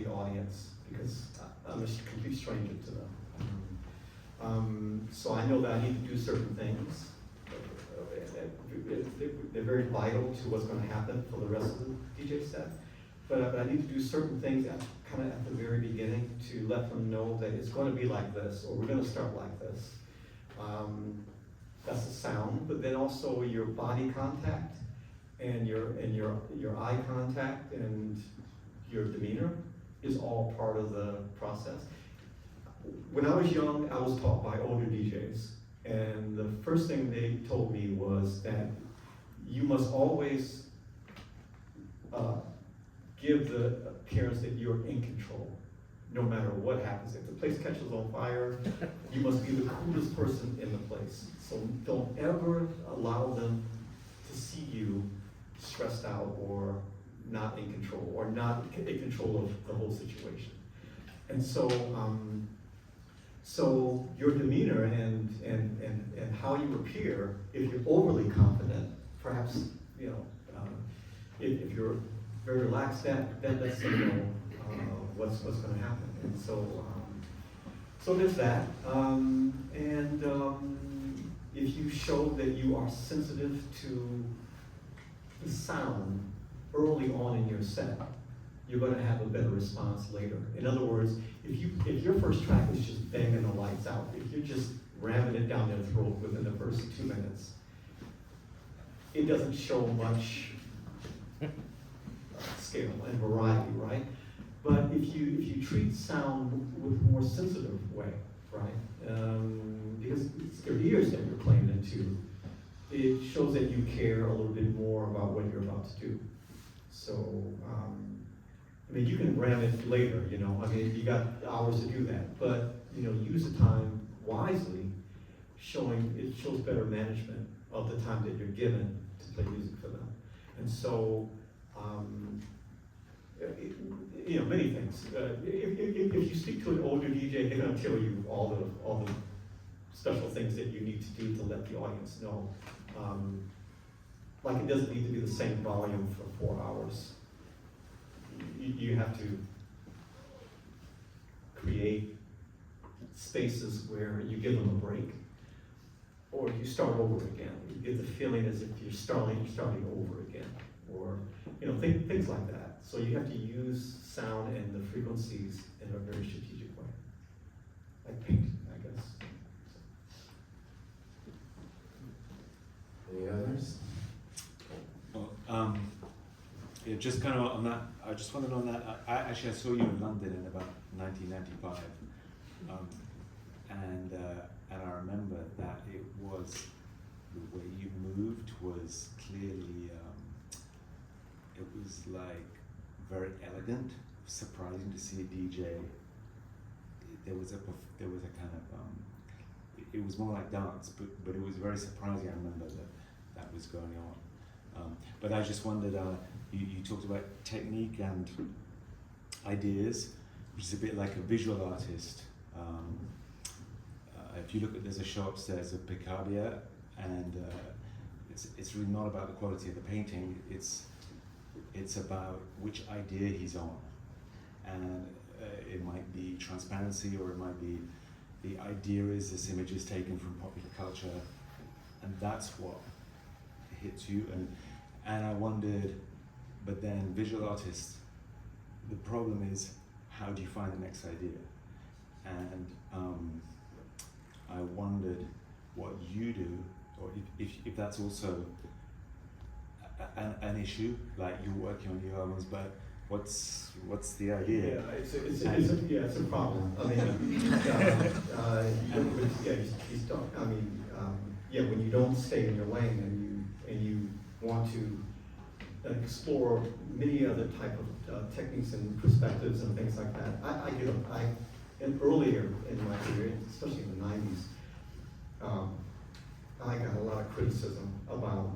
audience, because I'm a complete stranger to them. So I know that I need to do certain things. They're very vital to what's going to happen for the rest of the DJ set. But I need to do certain things kind of at the very beginning to let them know that it's going to be like this, or we're going to start like this. That's the sound, but then also your body contact and your eye contact and your demeanor is all part of the process. When I was young, I was taught by older DJs, and the first thing they told me was that you must always give the appearance that you're in control, no matter what happens. If the place catches on fire, you must be the coolest person in the place. So don't ever allow them to see you stressed out or not in control, or not in control of the whole situation. And so, so your demeanor and how you appear, if you're overly confident, perhaps, if you're very relaxed, that lets them know what's going to happen. And so, so there's that. If you show that you are sensitive to the sound early on in your set, you're going to have a better response later. In other words, if your first track is just banging the lights out, if you're just ramming it down their throat within the first 2 minutes, it doesn't show much scale and variety, right? But if you treat sound with a more sensitive way, right? Because it's their ears that you're playing into, it shows that you care a little bit more about what you're about to do. So, I mean, you can ram it later, I mean, you got hours to do that, but, use the time wisely, it shows better management of the time that you're given to play music for them. And so, many things. If you speak to an older DJ, they're going to tell you all the special things that you need to do to let the audience know. Like, it doesn't need to be the same volume for 4 hours. You have to create spaces where you give them a break, or you start over again. You get the feeling as if you're starting over again, or things like that. So you have to use sound and the frequencies in a very strategic way, like painting, I guess. Any others? Well, yeah, just kind of on that, I just wanted on that, I saw you in London in about 1995, and I remember that it was, the way you moved was clearly, it was like very elegant, surprising to see a DJ. There was a kind of, it was more like dance, but it was very surprising. I remember that was going on. But I just wondered, you talked about technique and ideas, which is a bit like a visual artist. If you look at, there's a show upstairs of Battaglia, and it's really not about the quality of the painting, it's about which idea he's on. And it might be transparency, or it might be the idea is this image is taken from popular culture, and that's what hits you. And I wondered, but then visual artists, the problem is, how do you find the next idea? And I wondered what you do, or if that's also an issue, like you're working on new albums, but what's the idea? Yeah, it's a problem. I mean, when you don't stay in your lane and and you want to explore many other type of techniques and perspectives and things like that. And earlier in my career, especially in the 90s, I got a lot of criticism about,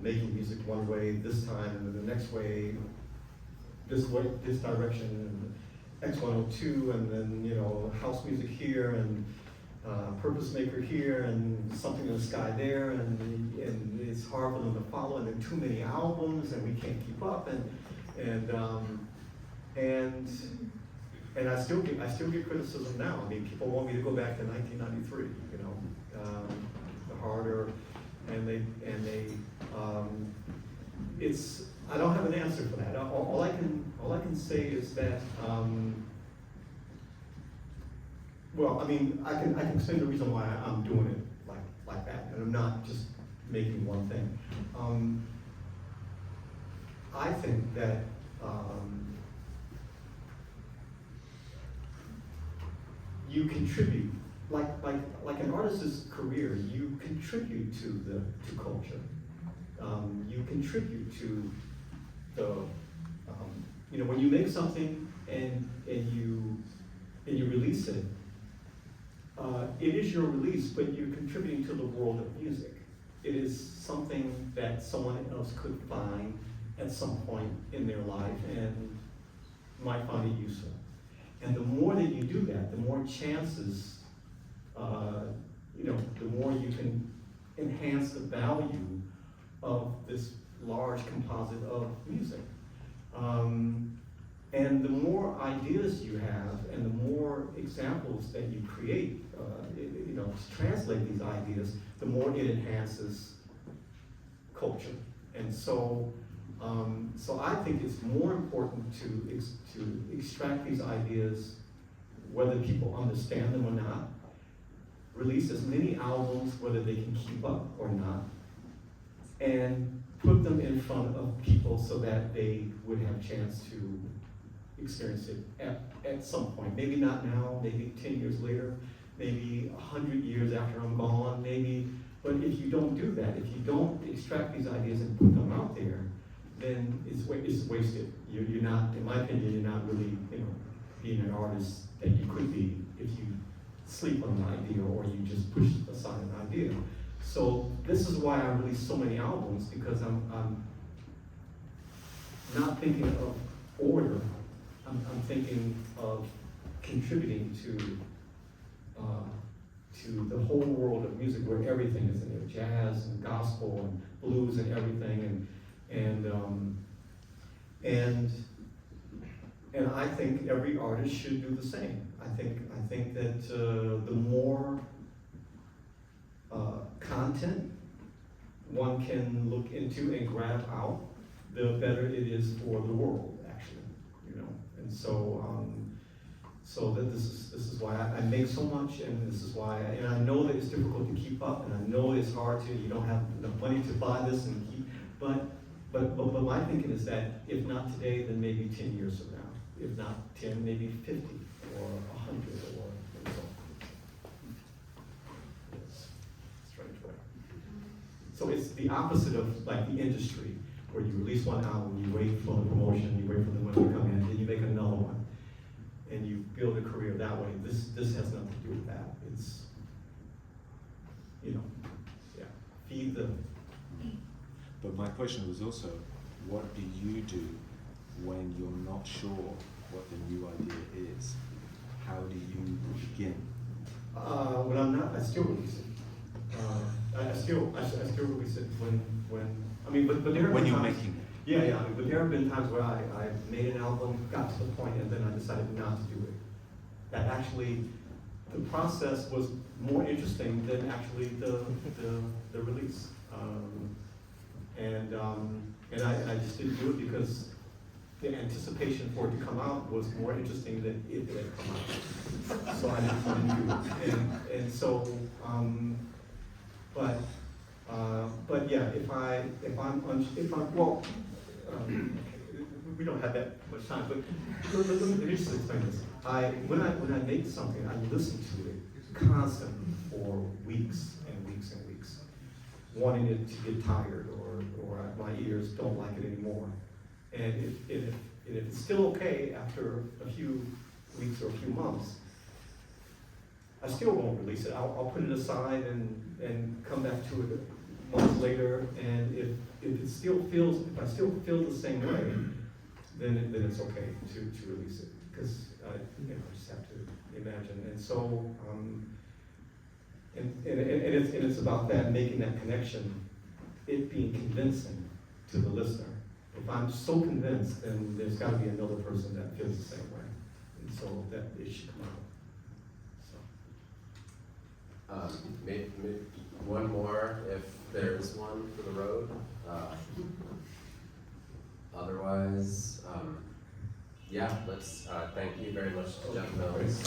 making music one way this time, and then the next way, this direction, and X102, and then, house music here, and purpose maker here, and something in the sky there, and it's hard for them to follow, and there are too many albums, and we can't keep up, and I still get criticism now. I mean, people want me to go back to 1993, the harder, I don't have an answer for that. All I can say is that, well, I mean, I can explain the reason why I'm doing it like that, and I'm not just making one thing. I think that you contribute, like an artist's career, you contribute to culture. You contribute to the, when you make something and you release it, it is your release, but you're contributing to the world of music. It is something that someone else could find at some point in their life and might find it useful. And the more that you do that, the more chances, the more you can enhance the value of this large composite of music. And the more ideas you have and the more examples that you create, to translate these ideas, the more it enhances culture. And so I think it's more important to extract these ideas, whether people understand them or not, release as many albums, whether they can keep up or not, and put them in front of people so that they would have a chance to experience it at some point. Maybe not now, maybe 10 years later, maybe 100 years after I'm gone, maybe. But if you don't do that, if you don't extract these ideas and put them out there, then it's wasted. You're not, in my opinion, you're not really, being an artist that you could be if you sleep on an idea or you just push aside an idea. So this is why I release so many albums, because I'm not thinking of order. I'm thinking of contributing to the whole world of music, where everything is in there, jazz and gospel and blues and everything, and I think every artist should do the same. I think that the more content one can look into and grab out, the better it is for the world, actually. And so that this is why I make so much, and this is why and I know that it's difficult to keep up, and I know it's hard to. You don't have enough money to buy this and keep, but my thinking is that if not today, then maybe 10 years from now. If not 10, maybe 50 or 100 or so. It's a strange way. So it's the opposite of like the industry, where you release one album, you wait for the promotion, you wait for the money to come in, then you make another one, and you build a career that way. This has nothing to do with that. It's, feed the. But my question was also, what do you do when you're not sure what the new idea is? How do you begin? When I'm not, I still release it. I still release it but there have When been you're times, making it. Yeah, but there have been times where I made an album, got to the point, and then I decided not to do it. That actually, the process was more interesting than actually the release. And I just didn't do it because the anticipation for it to come out was more interesting than it had come out. So I didn't do it. And so, but yeah, we don't have that much time, but let me just explain this. When I make something, I listen to it constantly for weeks and weeks and weeks. wanting it to get tired, or my ears don't like it anymore. And if it's still okay after a few weeks or a few months, I still won't release it. I'll put it aside and come back to it months later, and if I still feel the same way, then it's okay to release it, because I just have to imagine. And so, and it's about that, making that connection, it being convincing to the listener. If I'm so convinced, then there's got to be another person that feels the same way, and so that it should come out. So. Maybe one more if there's one for the road. Otherwise, yeah, let's thank you very much to Jeff Mills.